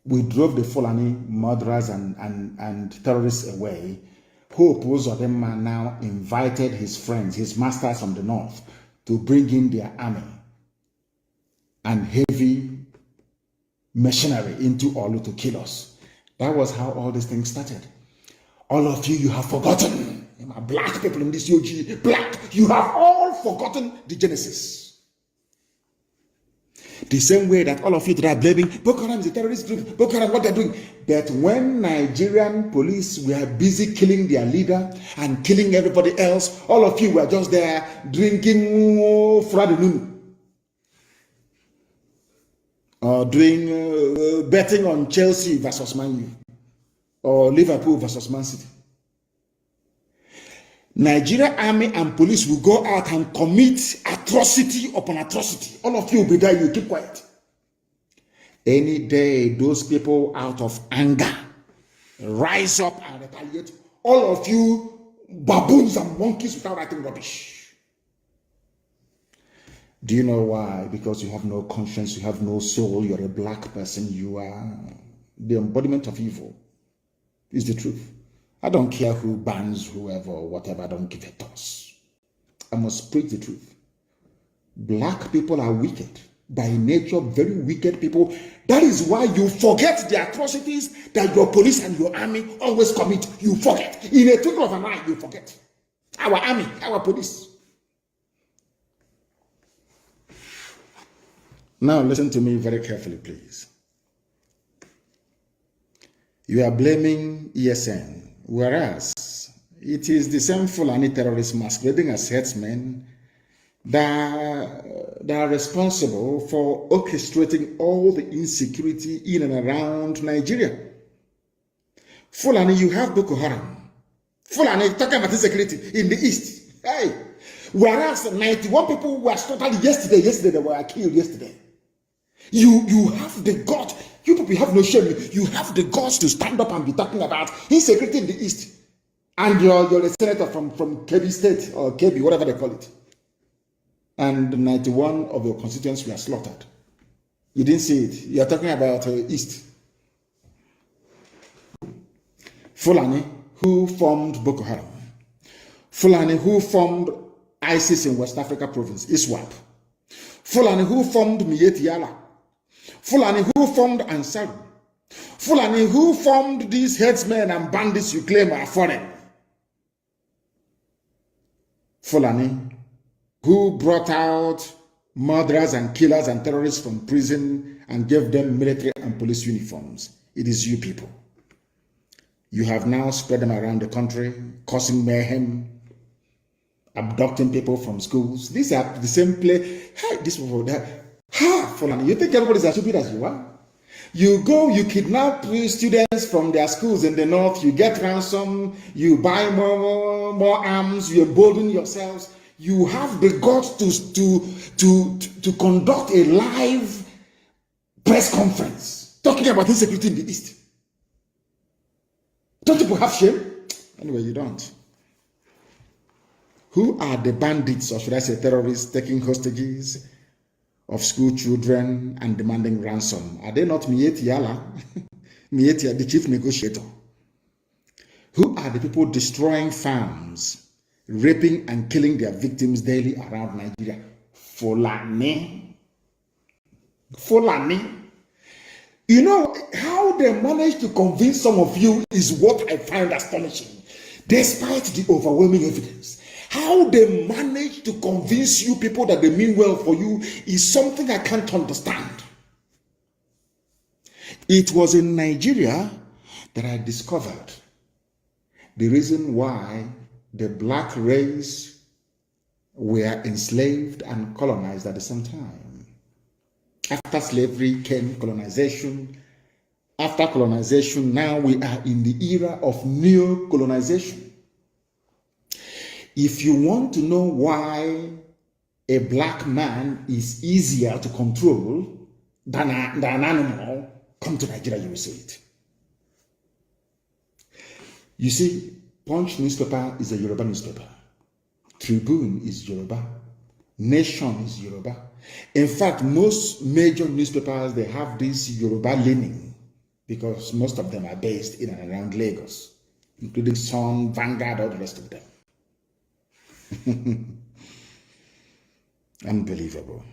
We drove the Fulani murderers and terrorists away. Who opposed them now invited his friends, his masters from the north, to bring in their army and heavy machinery into Olu to kill us. That was how all these things started. All of you have forgotten. Black people in this UG, black, you have all forgotten the Genesis. The same way that all of you that are blaming Boko Haram is a terrorist group, Boko Haram, what they're doing. But when Nigerian police were busy killing their leader and killing everybody else, all of you were just there drinking Fradinunu. Or doing betting on Chelsea versus Man U, or Liverpool versus Man City. Nigeria army and police will go out and commit atrocity upon atrocity. All of you will be there, you keep quiet. Any day, those people out of anger rise up and retaliate. All of you baboons and monkeys without writing rubbish. Do you know why? Because you have no conscience, you have no soul, you're a black person, you are the embodiment of evil. Is the truth. I don't care who bans whoever or whatever, I don't give a toss. I must preach the truth. Black people are wicked. By nature, very wicked people. That is why you forget the atrocities that your police and your army always commit. You forget. In a twinkle of an eye, you forget. Our army, our police. Now listen to me very carefully, please. You are blaming ESN, whereas it is the same Fulani terrorists masquerading as headsmen that are responsible for orchestrating all the insecurity in and around Nigeria. Fulani, you have Boko Haram. Fulani, talking about insecurity in the east. Hey, whereas 91 people were slaughtered yesterday. They were killed yesterday. You have the guts. You people have no shame. You have the guts to stand up and be talking about insecurity in the east. And you're a senator from Kebbi State or Kebbi, whatever they call it. And 91 of your constituents were slaughtered. You didn't see it. You're talking about east. Fulani, who formed Boko Haram. Fulani, who formed ISIS in West Africa province, ISWAP. Fulani, who formed Miyetti Yala. Fulani, who formed Ansar. Fulani, who formed these headsmen and bandits you claim are foreign. Fulani, who brought out murderers and killers and terrorists from prison and gave them military and police uniforms. It is you people. You have now spread them around the country, causing mayhem, abducting people from schools. These are the same play. Hey, this people there. Ha, Fulani, you think everybody's as stupid as you are? You go, you kidnap students from their schools in the north, you get ransom, you buy more arms, you embolden yourselves. You have the guts to conduct a live press conference talking about insecurity in the East. Don't people have shame? Anyway, you don't. Who are the bandits, or should I say terrorists, taking hostages? of school children and demanding ransom. Are they not Mieti Yala? Mieti, the chief negotiator. Who are the people destroying farms, raping and killing their victims daily around Nigeria? Fulani. Fulani. You know, how they manage to convince some of you is what I find astonishing, despite the overwhelming evidence. How they manage to convince you people that they mean well for you is something I can't understand. It was in Nigeria that I discovered the reason why the black race were enslaved and colonized at the same time. After slavery came colonization. After colonization, now we are in the era of neo-colonization. If you want to know why a black man is easier to control than an animal, come to Nigeria, you will see it. You see, Punch newspaper is a Yoruba newspaper. Tribune is Yoruba. Nation is Yoruba. In fact, most major newspapers, they have this Yoruba leaning because most of them are based in and around Lagos, including Sun, Vanguard, all the rest of them. Unbelievable.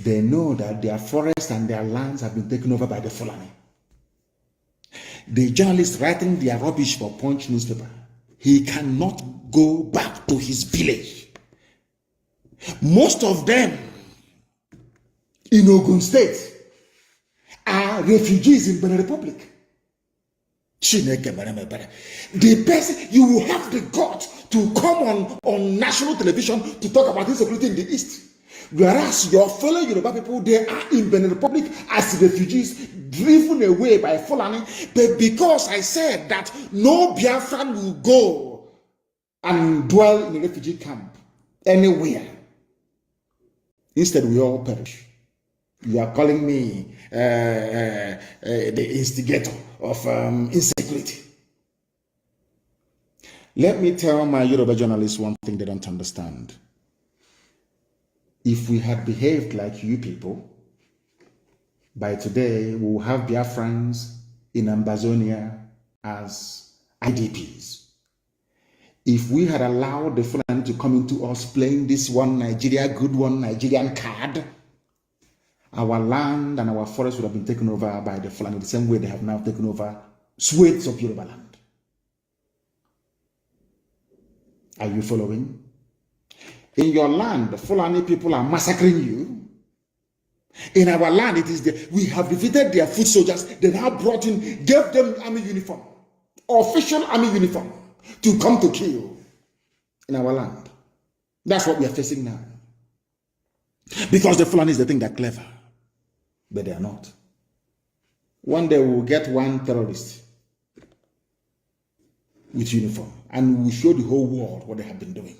They know that their forests and their lands have been taken over by the Fulani. The journalist writing their rubbish for Punch newspaper, he cannot go back to his village. Most of them in Ogun State are refugees in Benin Republic. The person, you will have the guts to come on national television to talk about insecurity in the East. Whereas your fellow Yoruba people, they are in Benin Republic as refugees, driven away by Fulani. But because I said that no Biafran will go and dwell in a refugee camp anywhere, instead we all perish. You are calling me the instigator of insecurity. Let me tell my Yoruba journalists one thing they don't understand. If we had behaved like you people, by today we will have Biafrans in Ambazonia as IDPs. If we had allowed the Fulani to come into us playing this one Nigeria, good one Nigerian card, our land and our forests would have been taken over by the Fulani the same way they have now taken over swathes of Yoruba land. Are you following? In your land, the Fulani people are massacring you. In our land, it is we have defeated their foot soldiers. They now brought in, gave them army uniform, official army uniform, to come to kill in our land. That's what we are facing now. Because the Fulanis, they think they're clever, but they are not. One day we will get one terrorist with uniform, and we will show the whole world what they have been doing.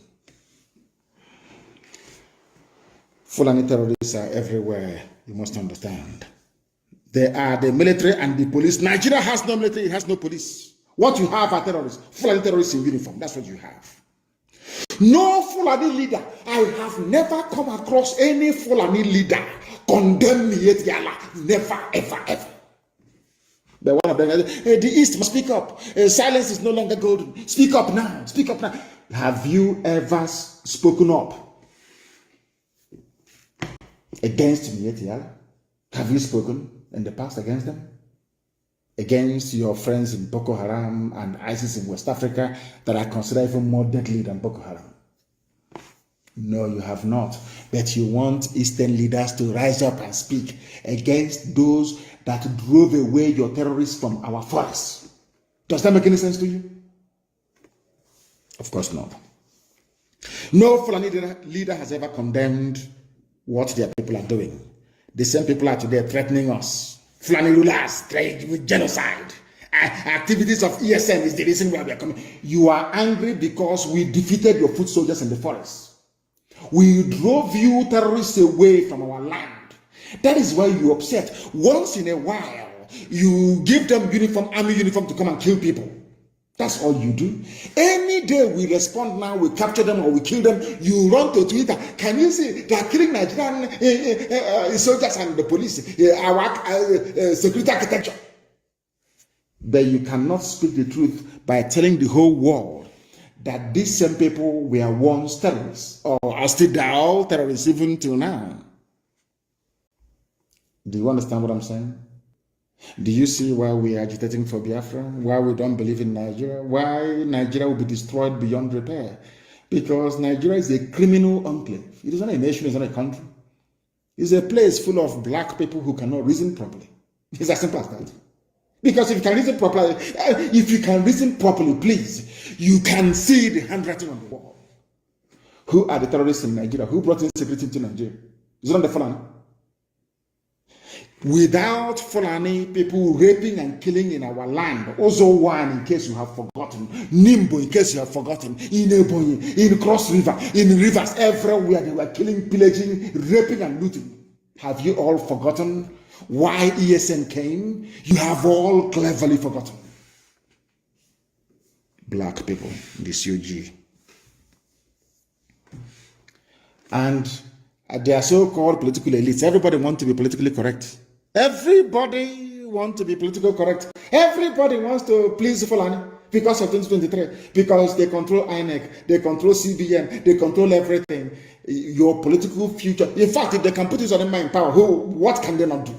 Fulani terrorists are everywhere, you must understand. They are the military and the police. Nigeria has no military, it has no police. What you have are terrorists, Fulani terrorists in uniform. That's what you have. No Fulani leader. I have never come across any Fulani leader condemn me yet, Yala. Never, ever, ever. But one of them, the East must speak up. Silence is no longer golden. Speak up now. Speak up now. Have you ever spoken up against me yet, Yala? Have you spoken in the past against them? Against your friends in Boko Haram and ISIS in West Africa that are considered even more deadly than Boko Haram? No, you have not. But you want Eastern leaders to rise up and speak against those that drove away your terrorists from our forests. Does that make any sense to you? Of course not. No Fulani leader has ever condemned what their people are doing. The same people are today threatening us. Fulani rulers trade with genocide. Activities of ESN is the reason why we are coming. You are angry because we defeated your foot soldiers in the forest. We drove you terrorists away from our land. That is why you're upset. Once in a while, you give them uniform, army uniform to come and kill people. That's all you do. Any day we respond now, we capture them or we kill them, you run to Twitter. Can you see they are killing Nigerian soldiers and the police, our security architecture? But you cannot speak the truth by telling the whole world that these same people were once terrorists or are still all terrorists even till now. Do you understand what I'm saying? Do you see why we are agitating for Biafra? Why we don't believe in Nigeria? Why Nigeria will be destroyed beyond repair? Because Nigeria is a criminal enclave. It is not a nation, it's not a country. It's a place full of black people who cannot reason properly. It's as simple as that. Because if you can reason properly, please, you can see the handwriting on the wall. Who are the terrorists in Nigeria? Who brought insecurity into Nigeria? Is it not the Fulani? Without Fulani people raping and killing in our land, also one in case you have forgotten, Nimbo in case you have forgotten, in Ebonyi, in Cross River, in rivers, everywhere they were killing, pillaging, raping and looting. Have you all forgotten why ESN came? You have all cleverly forgotten. Black people, the COG. And they are so-called political elites. Everybody wants to be politically correct. Everybody wants to be politically correct. Everybody wants to please Fulani because of 2023. Because they control INEC, they control CBN, they control everything. Your political future. In fact, if they can put this on them in power, what can they not do?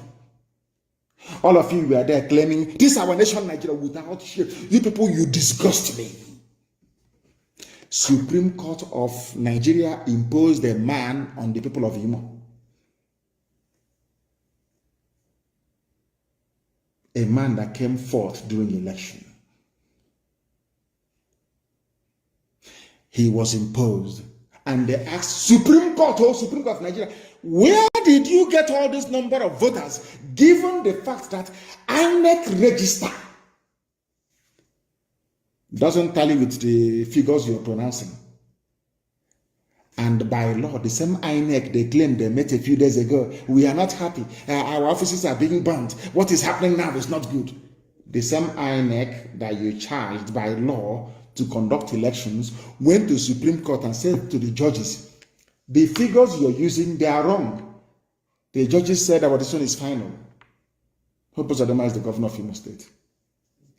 All of you were there claiming, this is our nation, Nigeria, without shit. You people, you disgust me. Supreme Court of Nigeria imposed a ban on the people of Imo. A man that came forth during the election. He was imposed. And they asked Supreme Court of Nigeria, where did you get all this number of voters, given the fact that INEC register doesn't tally with the figures you're pronouncing? And by law, the same INEC they claimed they met a few days ago, we are not happy. Our offices are being burnt. What is happening now is not good. The same INEC that you charged by law to conduct elections went to Supreme Court and said to the judges, the figures you're using, they are wrong. The judges said our decision is final. Hope Adama is the governor of Imo State.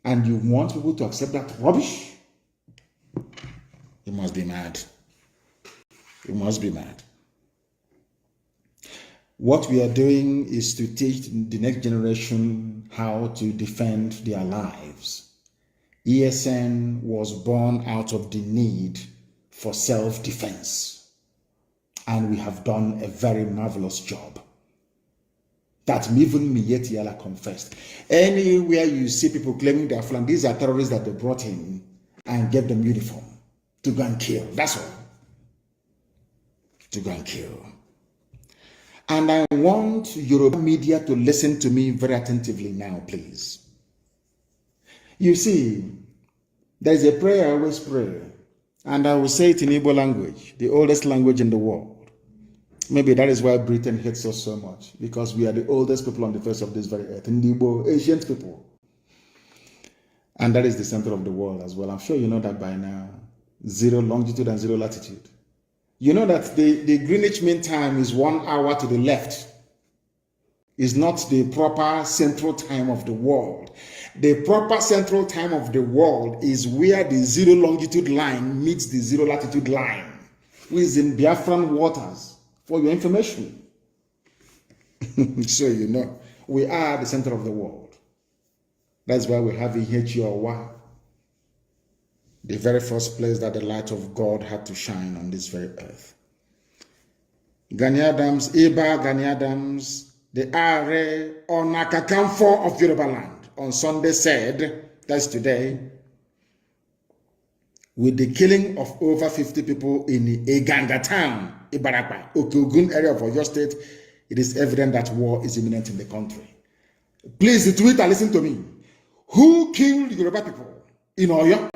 And you want people to accept that rubbish? You must be mad. You must be mad. What we are doing is to teach the next generation how to defend their lives. ESN was born out of the need for self-defense. And we have done a very marvelous job. That even Miyetti Allah confessed. Anywhere you see people claiming they are Fulani, these are terrorists that they brought in and gave them uniform to go and kill. That's all. To go and kill. And I want Yoruba media to listen to me very attentively now, please. You see, there's a prayer I always pray, and I will say it in Igbo language, the oldest language in the world. Maybe that is why Britain hates us so much, because we are the oldest people on the face of this very earth, Igbo, ancient people. And that is the center of the world as well. I'm sure you know that by now. 0 longitude and 0 latitude. You know that the Greenwich Mean Time is 1 hour to the left. It's not the proper central time of the world. The proper central time of the world is where the 0 longitude line meets the 0 latitude line, which is in Biafran waters, for your information. So you know, we are the center of the world. That's why we have Ihechiawa, the very first place that the light of God had to shine on this very earth. Gani Adams, Iba Gani Adams, the Are Onakakamfo of Yoruba land, on Sunday said, that's today, with the killing of over 50 people in Eganga town, Ibarakwa, Okogun area of Oyo State, it is evident that war is imminent in the country. Please, the Twitter, listen to me. Who killed Yoruba people in Oyo?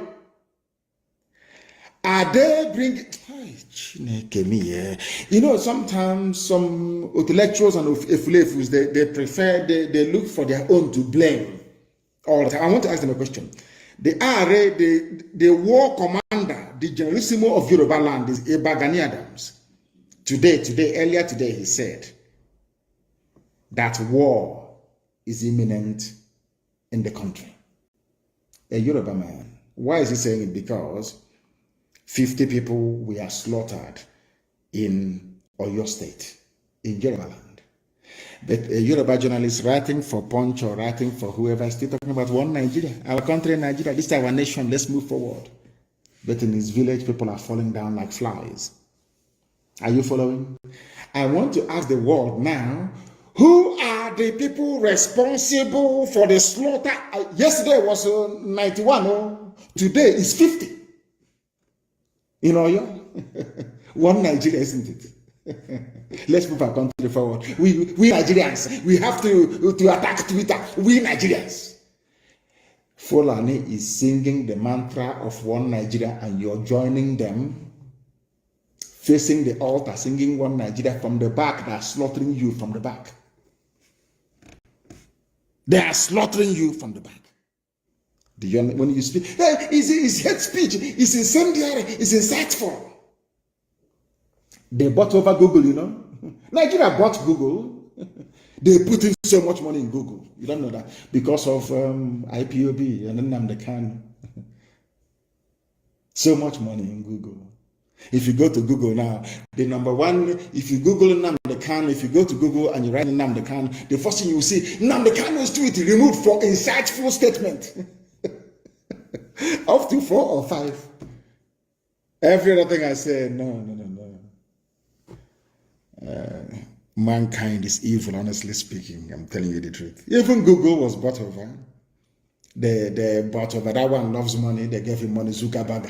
Are they bringing... You know, sometimes some intellectuals and efulefus, they prefer, they look for their own to blame all the time. I want to ask them a question. The war commander, the generalissimo of Yoruba land is Gani Adams. Earlier today, he said that war is imminent in the country. A Yoruba man. Why is he saying it? Because 50 people were slaughtered in Oyo State, in Yoruba land. But a Yoruba journalist writing for Punch or writing for whoever is still talking about one Nigeria, our country, Nigeria, this is our nation, let's move forward. But in his village, people are falling down like flies. Are you following? I want to ask the world now, who are the people responsible for the slaughter? Yesterday was 91, today is 50. In Oyo, one Nigeria, isn't it? Let's move our country forward. We Nigerians, we have to attack Twitter. We Nigerians. Fulani is singing the mantra of one Nigeria, and you're joining them, facing the altar, singing one Nigeria from the back. They are slaughtering you from the back. They are slaughtering you from the back. When you speak, hey, it's hate speech, it's incendiary, it's insightful. They bought over Google, Nigeria bought Google. They put in so much money in Google. You don't know that. Because of IPOB and then Nnamdi. So much money in Google. If you go to Google now, the number one, if you Google Nnamdi, if you go to Google and you write Nnamdi, the first thing you will see, Nnamdi tweet removed for insightful statement. Up to 4 or 5. Every other thing I say, no. Mankind is evil, honestly speaking. I'm telling you the truth. Even Google was bought over. They bought over. That one loves money. They gave him money, Zuckerberg.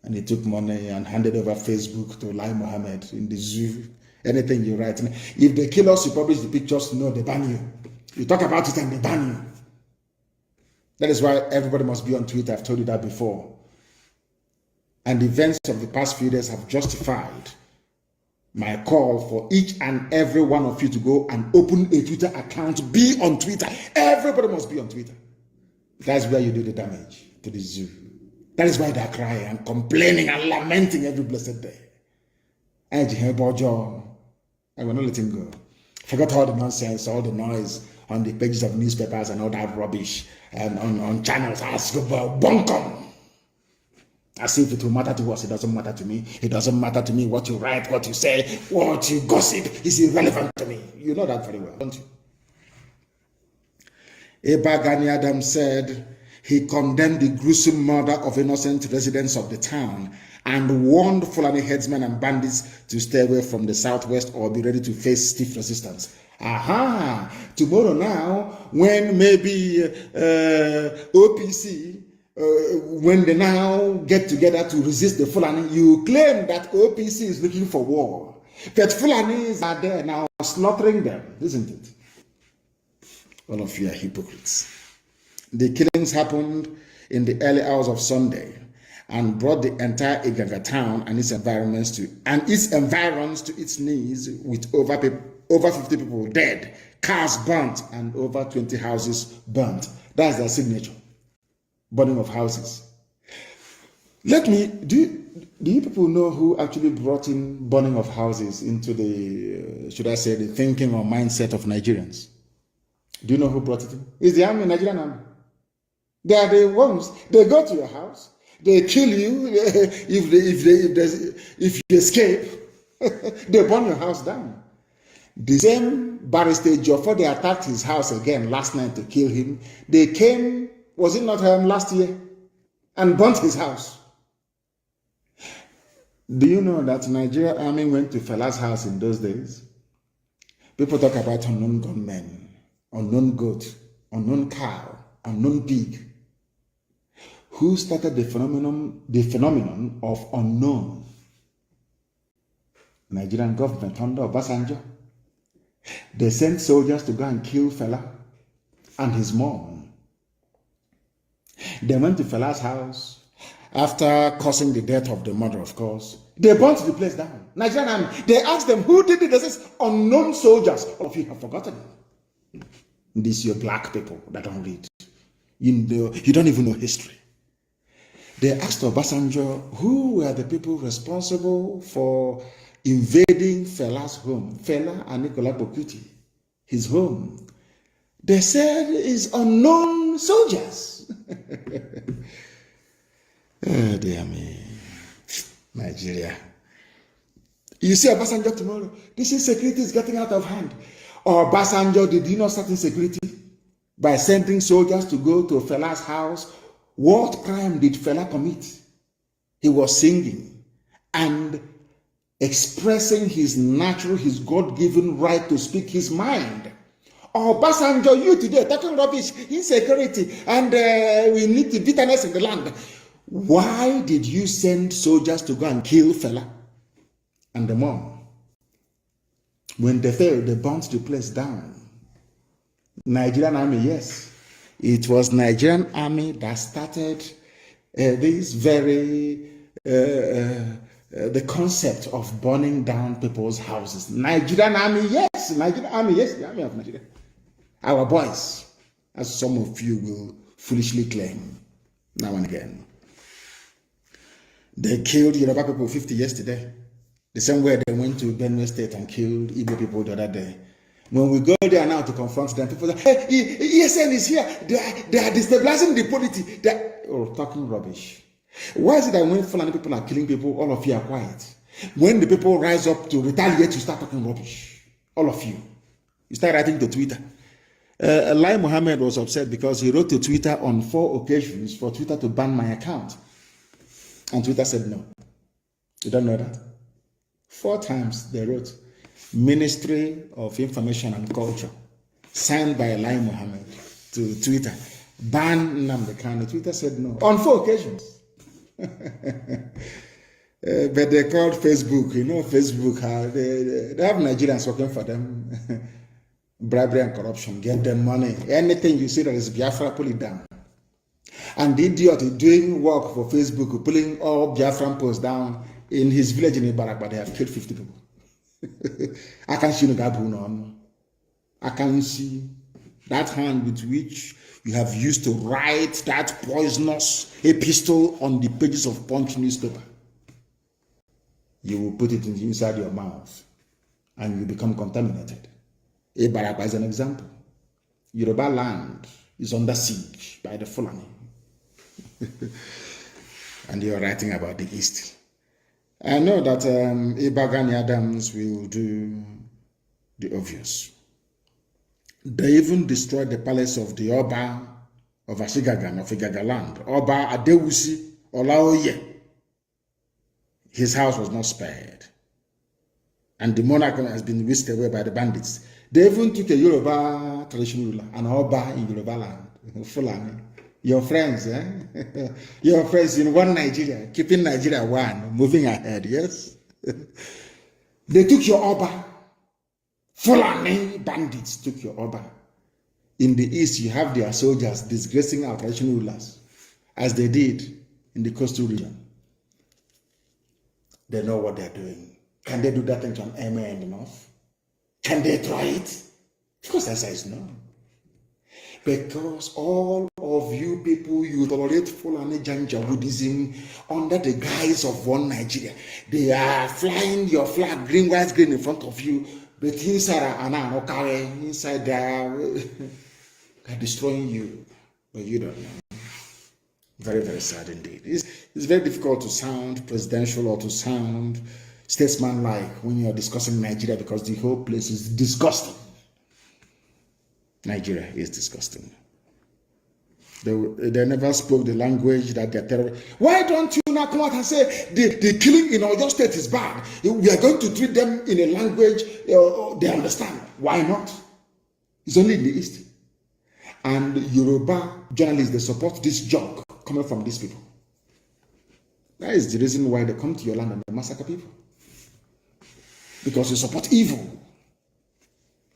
And he took money and handed over Facebook to Lai Mohammed in the zoo. Anything you write. If they kill us, you publish the pictures, no, they ban you. You talk about it and they ban you. That is why everybody must be on Twitter. I've told you that before. And the events of the past few days have justified my call for each and every one of you to go and open a Twitter account, be on Twitter. Everybody must be on Twitter. That's where you do the damage to the zoo. That is why they're crying and complaining and lamenting every blessed day. I will not let him go. Forgot all the nonsense, all the noise on the pages of newspapers and all that rubbish and on channels. Ask about bunkum. As if it will matter to us. It doesn't matter to me. It doesn't matter to me what you write, what you say, what you gossip is irrelevant to me. You know that very well, don't you? Gani Adams said he condemned the gruesome murder of innocent residents of the town and warned Fulani headsmen and bandits to stay away from the southwest or be ready to face stiff resistance. Tomorrow now, when maybe OPC, when they now get together to resist the Fulani, you claim that OPC is looking for war. But Fulanis are there now slaughtering them, isn't it? All of you are hypocrites. The killings happened in the early hours of Sunday and brought the entire Igaga town and its environs to its knees, with over 50 people dead, cars burnt, and over 20 houses burnt. That's their signature. Burning of houses. Do you people know who actually brought in burning of houses into the, should I say, the thinking or mindset of Nigerians? Do you know who brought it in? It's the army, Nigerian army. They are the ones. They go to your house. They kill you. If you escape, they burn your house down. The same barrister Joffo, they attacked his house again last night to kill him. They came, was it not last year, and burnt his house. Do you know that Nigeria army went to Fela's house in those days? People talk about unknown gunmen, unknown goat, unknown cow, unknown pig. Who started the phenomenon of unknown? Nigerian government under Obasanjo. They sent soldiers to go and kill Fela and his mom. They went to Fela's house after causing the death of the mother, of course. They burnt the place down. Nigerian army. They asked them, who did it? They said, unknown soldiers. All of you have forgotten. These are black people that don't read. You don't even know history. They asked Obasanjo who were the people responsible for invading Fela's home, Fela and Nicolas Bokuti, his home. They said it's unknown soldiers. Oh, dear me. Nigeria. You see Obasanjo tomorrow. This insecurity is getting out of hand. Obasanjo, did you not start insecurity by sending soldiers to go to Fela's house? What crime did Fela commit? He was singing and expressing his natural, his God-given right to speak his mind. Obasanjo, you today talking rubbish, insecurity, and we need the bitterness in the land. Why did you send soldiers to go and kill Fela and the mom? When they failed, they burnt the place down. Nigerian army, yes. It was Nigerian army that started this very, the concept of burning down people's houses. Nigerian army, yes. Nigerian army, yes. The army of Nigeria. Our boys, as some of you will foolishly claim now and again. They killed Yoruba people 50 yesterday. The same way they went to Benue State and killed Igbo people the other day. When we go there now to confront them, people say, hey, ESN is here. They are destabilizing the polity. Oh, talking rubbish. Why is it that when Fulani people are killing people, all of you are quiet? When the people rise up to retaliate, you start talking rubbish. All of you. You start writing to Twitter. Lai Mohammed was upset because he wrote to Twitter on 4 occasions for Twitter to ban my account. And Twitter said no. You don't know that? 4 times they wrote, Ministry of Information and Culture, signed by Lai Mohammed to Twitter, ban Nnamdi Kanu. Twitter said no. On 4 occasions. But they called Facebook, you know, Facebook, they have Nigerians working for them. Bribery and corruption, get them money. Anything you see that is Biafra, pull it down. And the idiot doing work for Facebook, pulling all Biafran posts down in his village in Ibarak, but they have killed 50 people. I can see no. I can see that hand with which you have used to write that poisonous epistle on the pages of Punch newspaper. You will put it inside your mouth and you become contaminated. Ibarak is an example. Yoruba land is under siege by the Fulani. And you're writing about the East. I know that Ibagani Adams will do the obvious. They even destroyed the palace of the Oba of Ashigagan, of Igagaland, Oba Adewusi Olaoye. His house was not spared. And the monarch has been whisked away by the bandits. They even took a Yoruba traditional ruler, an Oba in Yoruba land, Fulani. Your friends, your friends in one Nigeria, keeping Nigeria one, moving ahead, yes? They took your Oba. Fulani bandits took your Oba. In the East, you have their soldiers disgracing our traditional rulers, as they did in the coastal region. They know what they're doing. Can they do that into an amen enough? Can they try it? Of course, the answer is no. Because all of you people, you tolerate Fulani Janja Buddhism under the guise of one Nigeria. They are flying your flag, green, white, green in front of you, but inside they're destroying you. But you don't know. Very, very sad indeed. It's very difficult to sound presidential or to sound statesman-like when you're discussing Nigeria because the whole place is disgusting. Nigeria is disgusting. They never spoke the language that they're terrorists. Why don't you now come out and say the killing in Oyo State is bad? We are going to treat them in a language they understand. Why not? It's only in the East. And Yoruba journalists, they support this junk coming from these people. That is the reason why they come to your land and they massacre people. Because you support evil.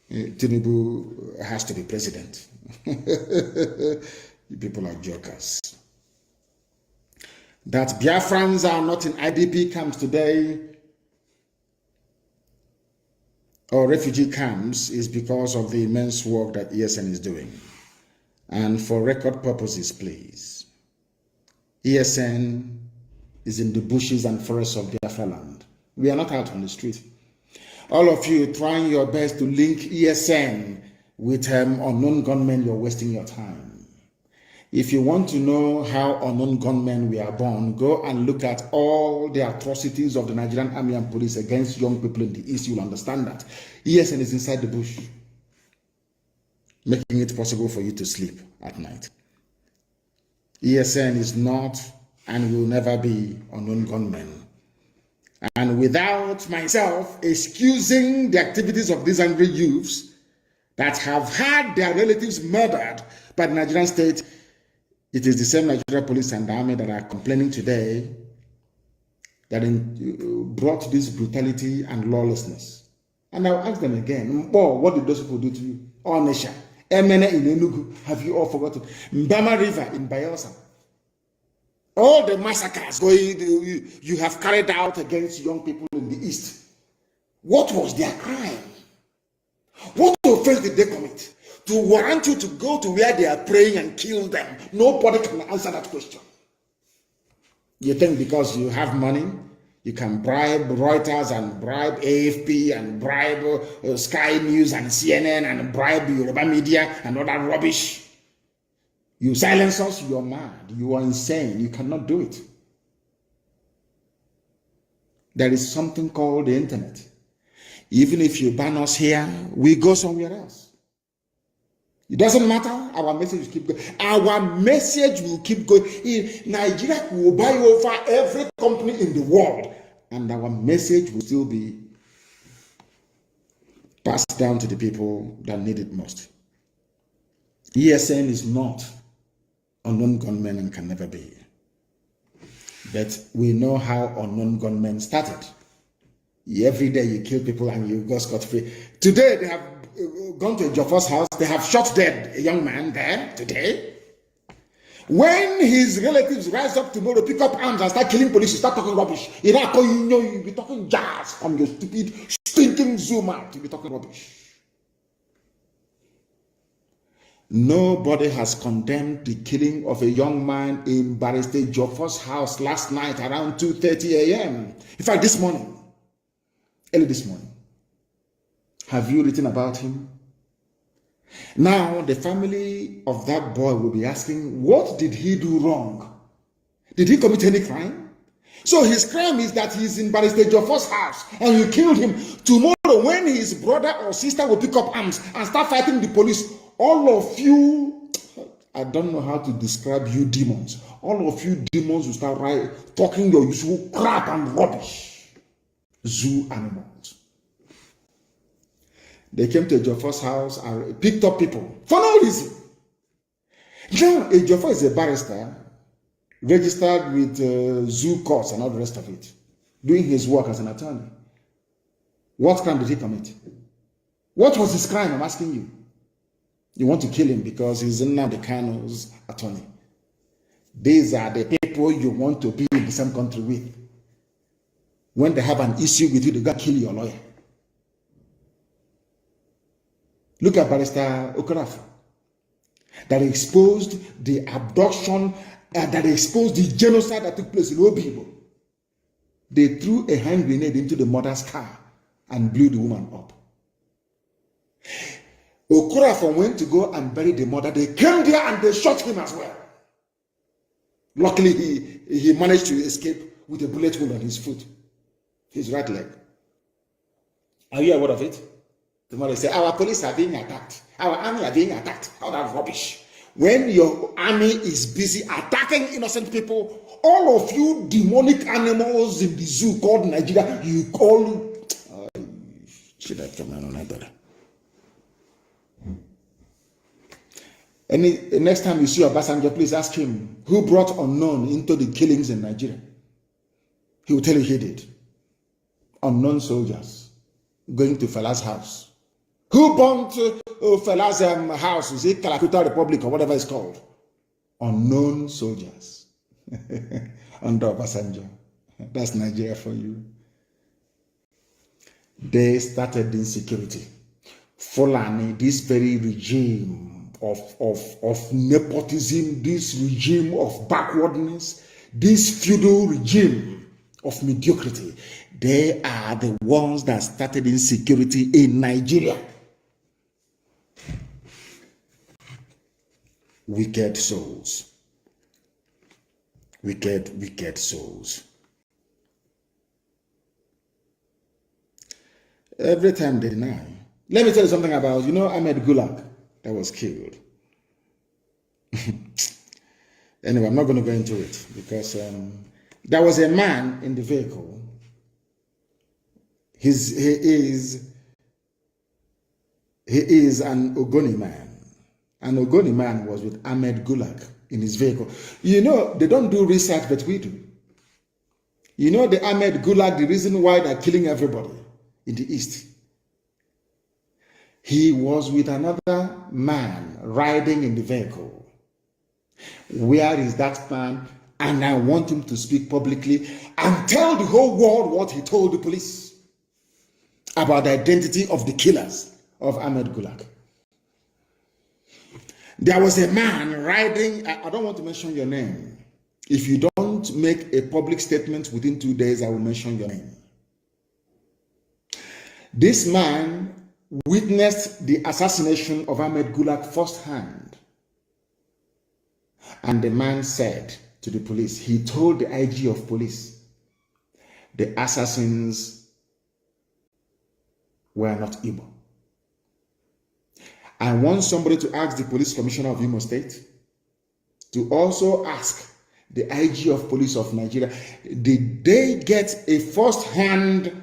Tinubu has to be president. You people are jokers. That Biafrans are not in IDP camps today or refugee camps is because of the immense work that ESN is doing. And for record purposes, please, ESN is in the bushes and forests of Biafra land. We are not out on the street. All of you trying your best to link ESN with unknown gunmen, you're wasting your time. If you want to know how unknown gunmen were born, go and look at all the atrocities of the Nigerian army and police against young people in the East. You'll understand that. ESN is inside the bush, making it possible for you to sleep at night. ESN is not and will never be unknown gunmen. And without myself excusing the activities of these angry youths that have had their relatives murdered by the Nigerian state, it is the same Nigerian police and army that are complaining today that brought this brutality and lawlessness. And I'll ask them again, what did those people do to you? Onisha, Emene in Enugu, have you all forgotten? Mbama River in Bayelsa. All the massacres you have carried out against young people in the East. What was their crime? What offense did they commit to warrant you to go to where they are praying and kill them? Nobody can answer that question. You think because you have money, you can bribe Reuters and bribe AFP and bribe Sky News and CNN and bribe Yoruba media and all that rubbish. You silence us, you are mad, you are insane, you cannot do it. There is something called the internet. Even if you ban us here, we go somewhere else. It doesn't matter, our message will keep going. Our message will keep going. Nigeria will buy over every company in the world, and our message will still be passed down to the people that need it most. ESN is not unknown gunmen and can never be. But we know how unknown gunmen started. Every day you kill people and you go scot-free. Today they have gone to a Joffa's house. They have shot dead a young man there today. When his relatives rise up tomorrow, pick up arms and start killing police, you start talking rubbish. You'll be talking jazz from your stupid, stinking Zoom out. You'll be talking rubbish. Nobody has condemned the killing of a young man in Barrister Joffa's house last night around 2:30 a.m. In fact, this morning, early this morning. Have you written about him? Now, the family of that boy will be asking, what did he do wrong? Did he commit any crime? So his crime is that he's in Barrister Joffa's house and you killed him. Tomorrow, when his brother or sister will pick up arms and start fighting the police, all of you, I don't know how to describe you demons. All of you demons will start talking your usual crap and rubbish. Zoo animals. They came to Joffa's house and picked up people for no reason. Now, Joffa is a barrister, registered with zoo courts and all the rest of it, doing his work as an attorney. What crime did he commit? What was his crime? I'm asking you. You want to kill him because he's Nnamdi Kanu's attorney. These are the people you want to be in the same country with. When they have an issue with you, they gotta kill your lawyer. Look at Barrister Okorafor, that exposed the abduction, that exposed the genocide that took place in Obibo. They threw a hand grenade into the mother's car and blew the woman up. Okorafor went to go and bury the mother. They came there and they shot him as well. Luckily, he managed to escape with a bullet wound on his foot, his right leg. Are you aware of it? Tomorrow they say, our police are being attacked. Our army are being attacked. All that rubbish. When your army is busy attacking innocent people, all of you demonic animals in the zoo called Nigeria, you call... should have come on better. Next time you see Obasanjo, please ask him who brought unknown into the killings in Nigeria. He will tell you he did. Unknown soldiers going to Fela's house. Who burnt Fela's house? Is it Calcutta Republic or whatever it's called? Unknown soldiers under Obasanjo. That's Nigeria for you. They started insecurity. Fulani, this very regime, of nepotism, this regime of backwardness, this feudal regime of mediocrity. They are the ones that started insecurity in Nigeria. Wicked souls. Wicked souls. Every time they deny. Let me tell you something about, Ahmed Gulag that was killed. Anyway, I'm not going to go into it because there was a man in the vehicle. He is an Ogoni man. An Ogoni man was with Ahmed Gulag in his vehicle. They don't do research, but we do. The Ahmed Gulag, the reason why they're killing everybody in the East. He was with another man riding in the vehicle. Where is that man? And I want him to speak publicly and tell the whole world what he told the police about the identity of the killers of Ahmed Gulag. There was a man riding, I don't want to mention your name. If you don't make a public statement within 2 days, I will mention your name. This man witnessed the assassination of Ahmed Gulag firsthand. And the man said to the police, he told the IG of police, the assassins were not Igbo. I want somebody to ask the police commissioner of Imo State to also ask the IG of police of Nigeria, did they get a first-hand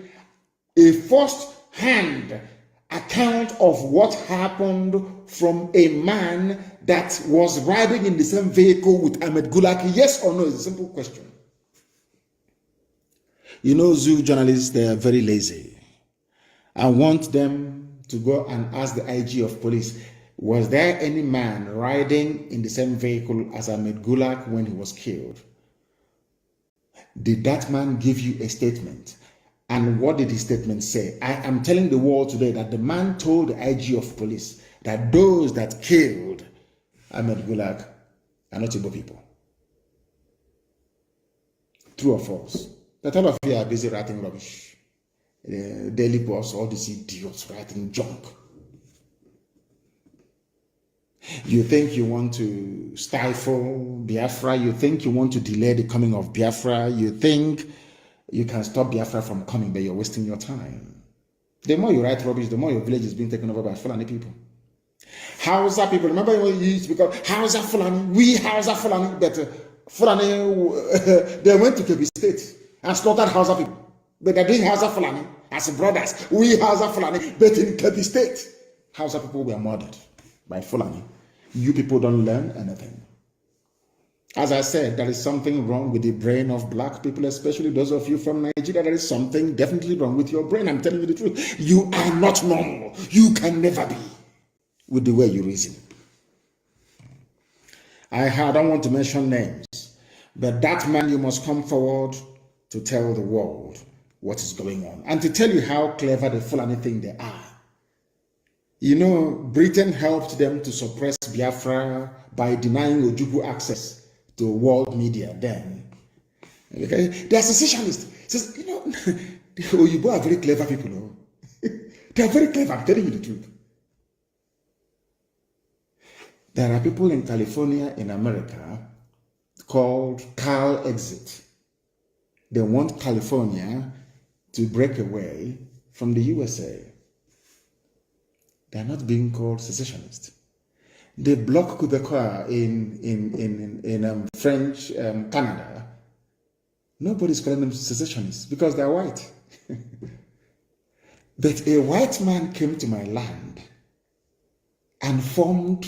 account of what happened from a man that was riding in the same vehicle with Ahmed Gulag? Yes or no? It's a simple question. Zoo journalists, they are very lazy. I want them to go and ask the IG of police, was there any man riding in the same vehicle as Ahmed Gulag when he was killed? Did that man give you a statement? And what did his statement say? I am telling the world today that the man told the IG of police that those that killed Ahmed Gulag are not Igbo people. True or false? That all of you are busy writing rubbish. Daily Post, all these idiots writing junk. You think you want to stifle Biafra? You think you want to delay the coming of Biafra? You think you can stop Biafra from coming, but you're wasting your time. The more you write rubbish, the more your village is being taken over by Fulani people. Hausa people, remember when you used to be called Hausa Fulani? We Hausa Fulani, but Fulani, they went to Kebbi State and slaughtered Hausa people. But they're doing Hausa Fulani as brothers. We Hausa Fulani, but in Kebbi State, Hausa people were murdered by Fulani. You people don't learn anything. As I said, there is something wrong with the brain of black people, especially those of you from Nigeria. There is something definitely wrong with your brain. I'm telling you the truth. You are not normal. You can never be with the way you reason. I don't want to mention names, but that man, you must come forward to tell the world what is going on and to tell you how clever the Fulani think they are. Britain helped them to suppress Biafra by denying Ojukwu access to world media then. Okay? They are secessionists. The Oyibo are very clever people. No? They are very clever, I'm telling you the truth. There are people in California, in America, called Cal Exit. They want California to break away from the USA. They are not being called secessionists. They block Quebecois in French Canada. Nobody's calling them secessionists because they're white. But a white man came to my land and formed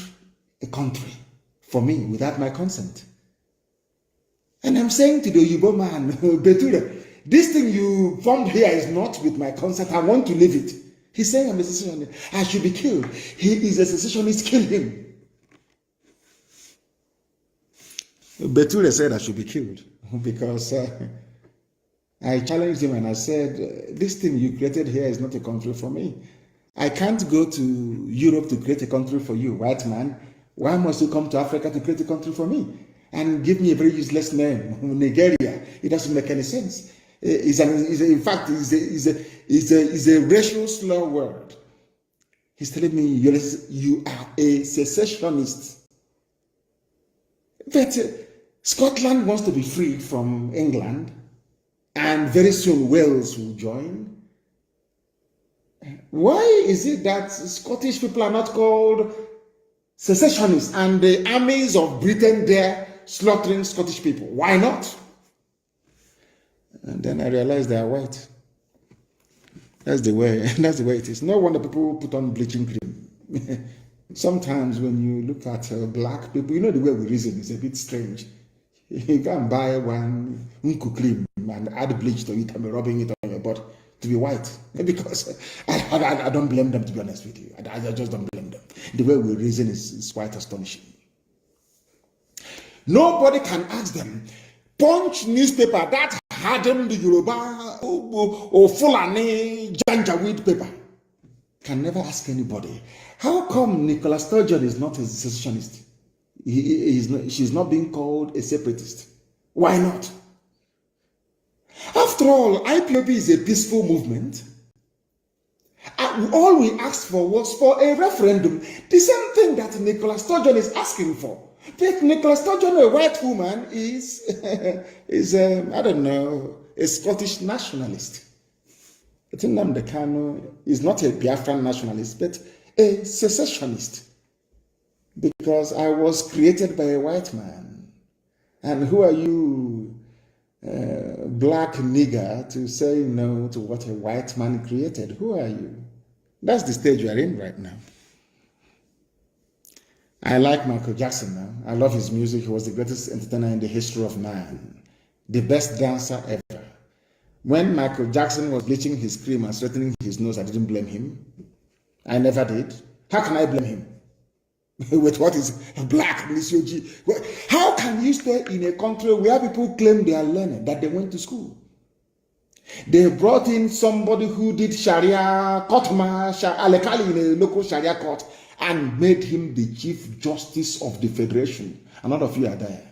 a country for me without my consent. And I'm saying to the Oyibo man, Betura, this thing you formed here is not with my consent. I want to leave it. He's saying I'm a secessionist. I should be killed. He is a secessionist. Kill him. Beture said I should be killed because I challenged him and I said, this thing you created here is not a country for me. I can't go to Europe to create a country for you, white man, Why must you come to Africa to create a country for me and give me a very useless name, Nigeria? It doesn't make any sense. In fact, it's a racial slur word. He's telling me you are a secessionist. But Scotland wants to be freed from England, and very soon Wales will join. Why is it that Scottish people are not called secessionists and the armies of Britain there slaughtering Scottish people? Why not? And then I realized they are white. That's the way it is. No wonder people put on bleaching cream. Sometimes when you look at black people, you know the way we reason is a bit strange. You can buy one Mnk'S cream and add bleach to it and be rubbing it on your body to be white. Because I don't blame them, to be honest with you. I just don't blame them. The way we reason is quite astonishing. Nobody can ask them, Punch newspaper that hardened the Yoruba or Fulani Janjaweed paper. Can never ask anybody, how come Nicola Sturgeon is not a secessionist? She's not being called a separatist. Why not? After all, IPOB is a peaceful movement. All we asked for was for a referendum. The same thing that Nicola Sturgeon is asking for. But Nicola Sturgeon, a white woman, is I don't know, a Scottish nationalist. Nnamdi Kanu is not a biafran nationalist, but a secessionist. Because I was created by a white man. And who are you, black nigger, to say no to what a white man created? Who are you? That's the stage we are in right now. I like Michael Jackson now. I love his music. He was the greatest entertainer in the history of man. The best dancer ever. When Michael Jackson was bleaching his cream and straightening his nose, I didn't blame him. I never did. How can I blame him? With what is black, how can you stay in a country where people claim they are learned, that they went to school? They brought in somebody who did Sharia, Alekali in a local Sharia court, and made him the Chief Justice of the Federation. And none of you are there.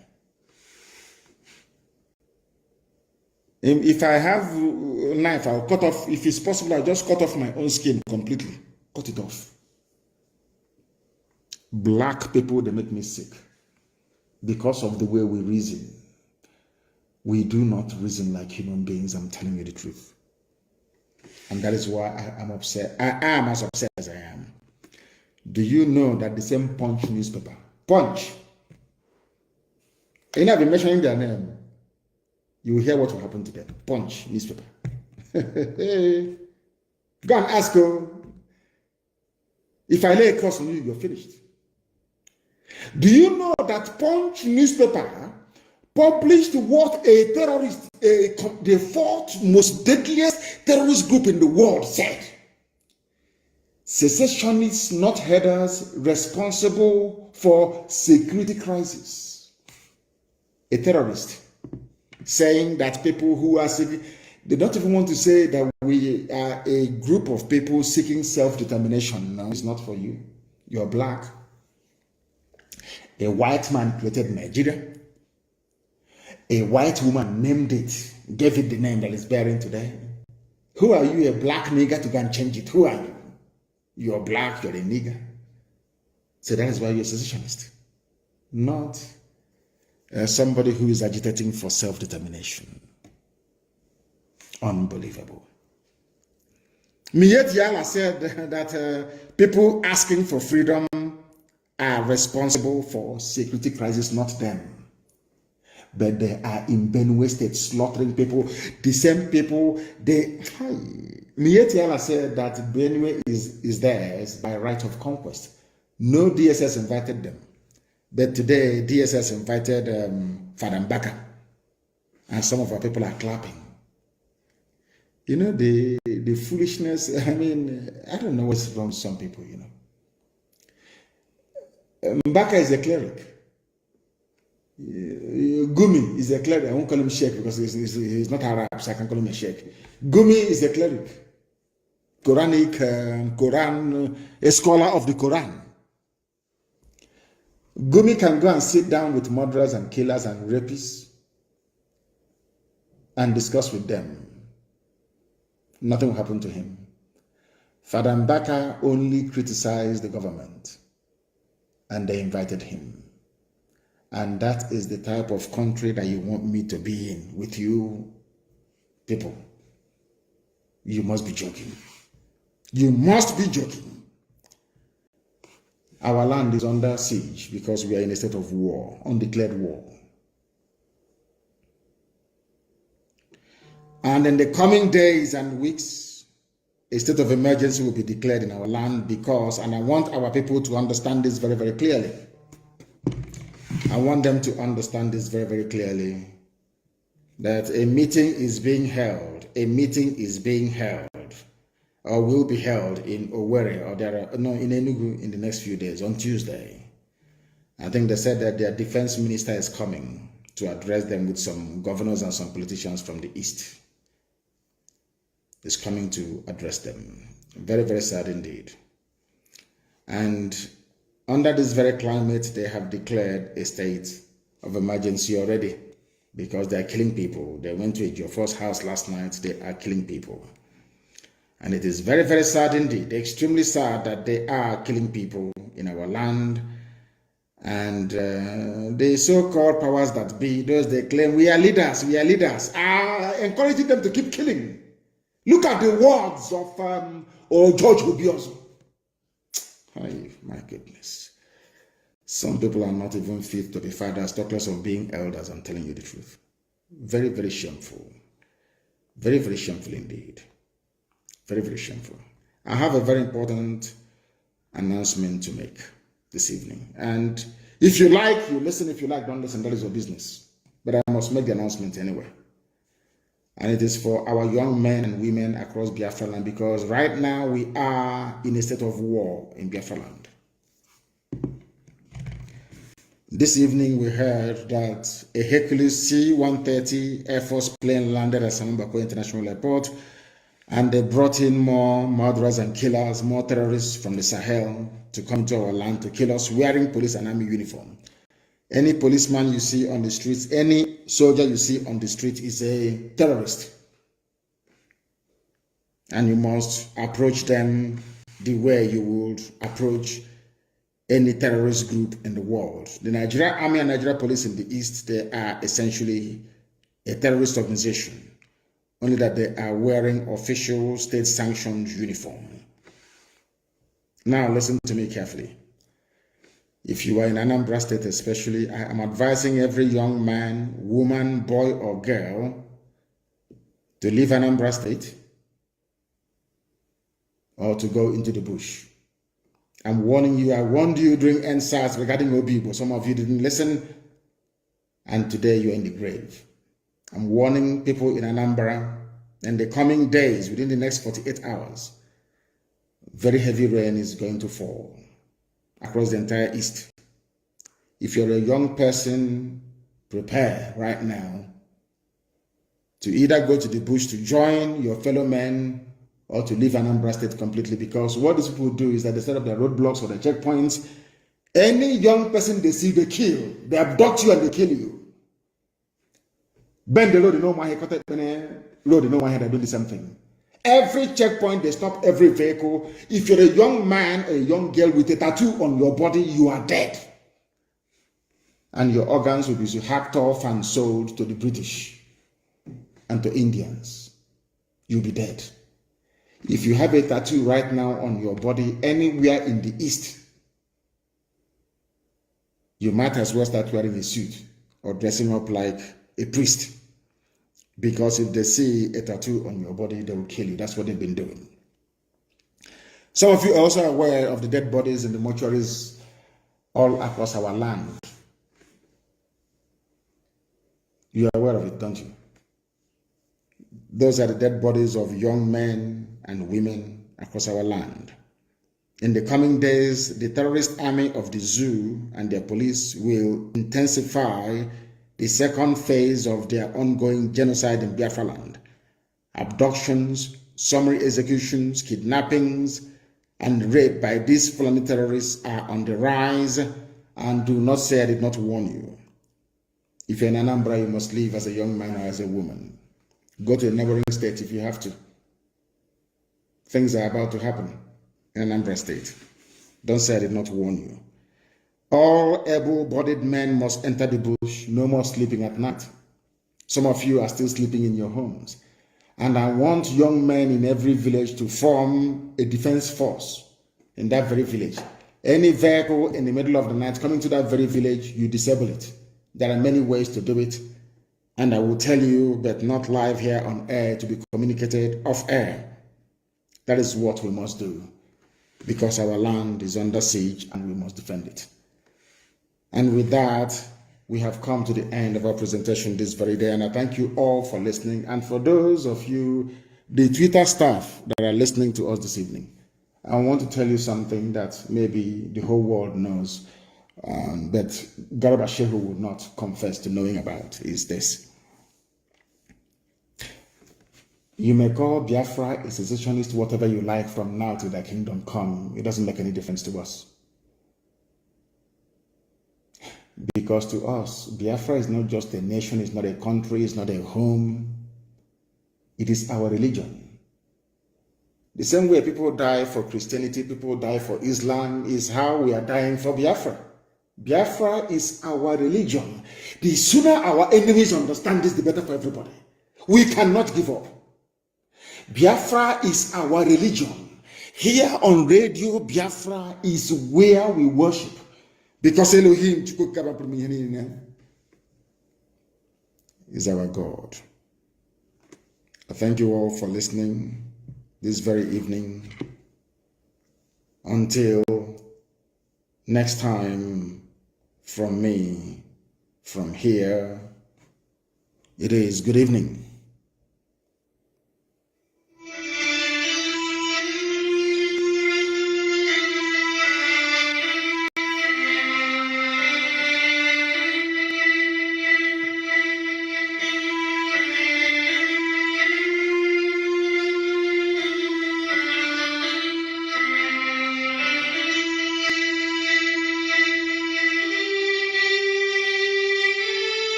If I have a knife, I'll cut off, if it's possible, I'll just cut off my own skin completely. Cut it off. Black people, they make me sick. Because of the way we reason. We do not reason like human beings, I'm telling you the truth. And that is why I am upset. I am as upset as I am. Do you know that the same Punch newspaper, Punch, and I've been mentioning their name, you will hear what will happen to them. Punch newspaper. Go and ask her. If I lay a curse on you, you're finished. Do you know that Punch newspaper published what a terrorist, the fourth most deadliest terrorist group in the world said? Secessionists, not headers, responsible for security crisis. A terrorist saying that people who are seeking, they don't even want to say that we are a group of people seeking self-determination. No, it's not for you. You're black. A white man created Nigeria. A white woman named it, gave it the name that it's bearing today. Who are you, a black nigger, to go and change it? Who are you? You're black, you're a nigger. So that is why you're a secessionist. Not somebody who is agitating for self-determination. Unbelievable. Miyet Yala said that people asking for freedom are responsible for security crisis, not them. But they are in Benue State slaughtering people. The same people, Miyet Yala said that Benue is theirs by right of conquest. No DSS invited them. But today, DSS invited Father Mbaka. And some of our people are clapping. You know, the foolishness, I mean, I don't know what's wrong with some people, you know. Mbaka is a cleric. Gumi is a cleric. I won't call him sheikh because he's not Arab, so I can call him a sheikh. Gumi is a cleric. Quranic, a scholar of the Quran. Gumi can go and sit down with murderers and killers and rapists and discuss with them. Nothing will happen to him. Father Mbaka only criticized the government and they invited him. And that is the type of country that you want me to be in with you people. You must be joking. You must be joking. Our land is under siege because we are in a state of war, undeclared war. And in the coming days and weeks, a state of emergency will be declared in our land because, and I want our people to understand this very, very clearly. I want them to understand this very, very clearly, that a meeting is being held, or will be held in Owerri, or in Enugu in the next few days, on Tuesday. I think they said that their defense minister is coming to address them with some governors and some politicians from the East. Is coming to address them. Very, very sad indeed. And under this very climate, they have declared a state of emergency already because they are killing people. They went to a Jofor's house last night. They are killing people. And it is very, very sad indeed, extremely sad that they are killing people in our land. And the so-called powers that be, those they claim, we are leaders, are encouraging them to keep killing. Look at the words of George Obiozo. Oh, my goodness. Some people are not even fit to be fathers, talk less of being elders. I'm telling you the truth. Very, very shameful. Very, very shameful indeed. Very, very shameful. I have a very important announcement to make this evening. And if you like, you listen. If you like, don't listen. That is your business. But I must make the announcement anyway. And it is for our young men and women across Biafra land, because right now we are in a state of war in Biafra land. This evening we heard that a Hercules C-130 Air Force plane landed at Biko International Airport, and they brought in more murderers and killers, more terrorists from the Sahel to come to our land to kill us wearing police and army uniform. Any policeman you see on the streets, any soldier you see on the street is a terrorist. And you must approach them the way you would approach any terrorist group in the world. The Nigerian Army and Nigerian Police in the East, they are essentially a terrorist organization, only that they are wearing official state-sanctioned uniform. Now listen to me carefully. If you are in Anambra State especially, I am advising every young man, woman, boy or girl to leave Anambra State or to go into the bush. I'm warning you, I warned you during NSAS regarding Obibo. Some of you didn't listen, and today you're in the grave. I'm warning people in Anambra in the coming days, within the next 48 hours, very heavy rain is going to fall across the entire East. If you're a young person, prepare right now to either go to the bush to join your fellow men or to leave Anambra State completely, because what these people do is that they set up their roadblocks or their checkpoints. Any young person they see, they kill. They abduct you and they kill you. Bend the road, you know, my road, you know, my they're doing the same thing. Every checkpoint, they stop every vehicle. If you're a young man or a young girl with a tattoo on your body, you are dead. And your organs will be hacked off and sold to the British and to Indians. You'll be dead. If you have a tattoo right now on your body anywhere in the East, you might as well start wearing a suit or dressing up like a priest. Because if they see a tattoo on your body, they will kill you. That's what they've been doing. Some of you are also aware of the dead bodies in the mortuaries all across our land. You are aware of it, don't you? Those are the dead bodies of young men and women across our land. In the coming days, the terrorist army of the zoo and their police will intensify the second phase of their ongoing genocide in Biafra land. Abductions, summary executions, kidnappings, and rape by these Fulani terrorists are on the rise, And do not say I did not warn you. If you're in Anambra, you must leave as a young man or as a woman. Go to a neighboring state if you have to. Things are about to happen in Anambra State. Don't say I did not warn you. All able-bodied men must enter the bush. No more sleeping at night. Some of you are still sleeping in your homes. And I want young men in every village to form a defense force in that very village. Any vehicle in the middle of the night coming to that very village, you disable it. There are many ways to do it. And I will tell you, but not live here on air, to be communicated off air. That is what we must do, because our land is under siege and we must defend it. And with that, we have come to the end of our presentation this very day, and I thank you all for listening. And for those of you, the Twitter staff that are listening to us this evening, I want to tell you something that maybe the whole world knows, but Garba Shehu would not confess to knowing about, is this. You may call Biafra a secessionist, whatever you like, from now till the kingdom come. It doesn't make any difference to us. Because to us, Biafra is not just a nation, it's not a country, it's not a home. It is our religion. The same way people die for Christianity, people die for Islam, is how we are dying for Biafra. Biafra is our religion. The sooner our enemies understand this, the better for everybody. We cannot give up. Biafra is our religion. Here on radio, Biafra is where we worship. Because Elohim is our God. I thank you all for listening this very evening. Until next time, from me, from here, it is good evening.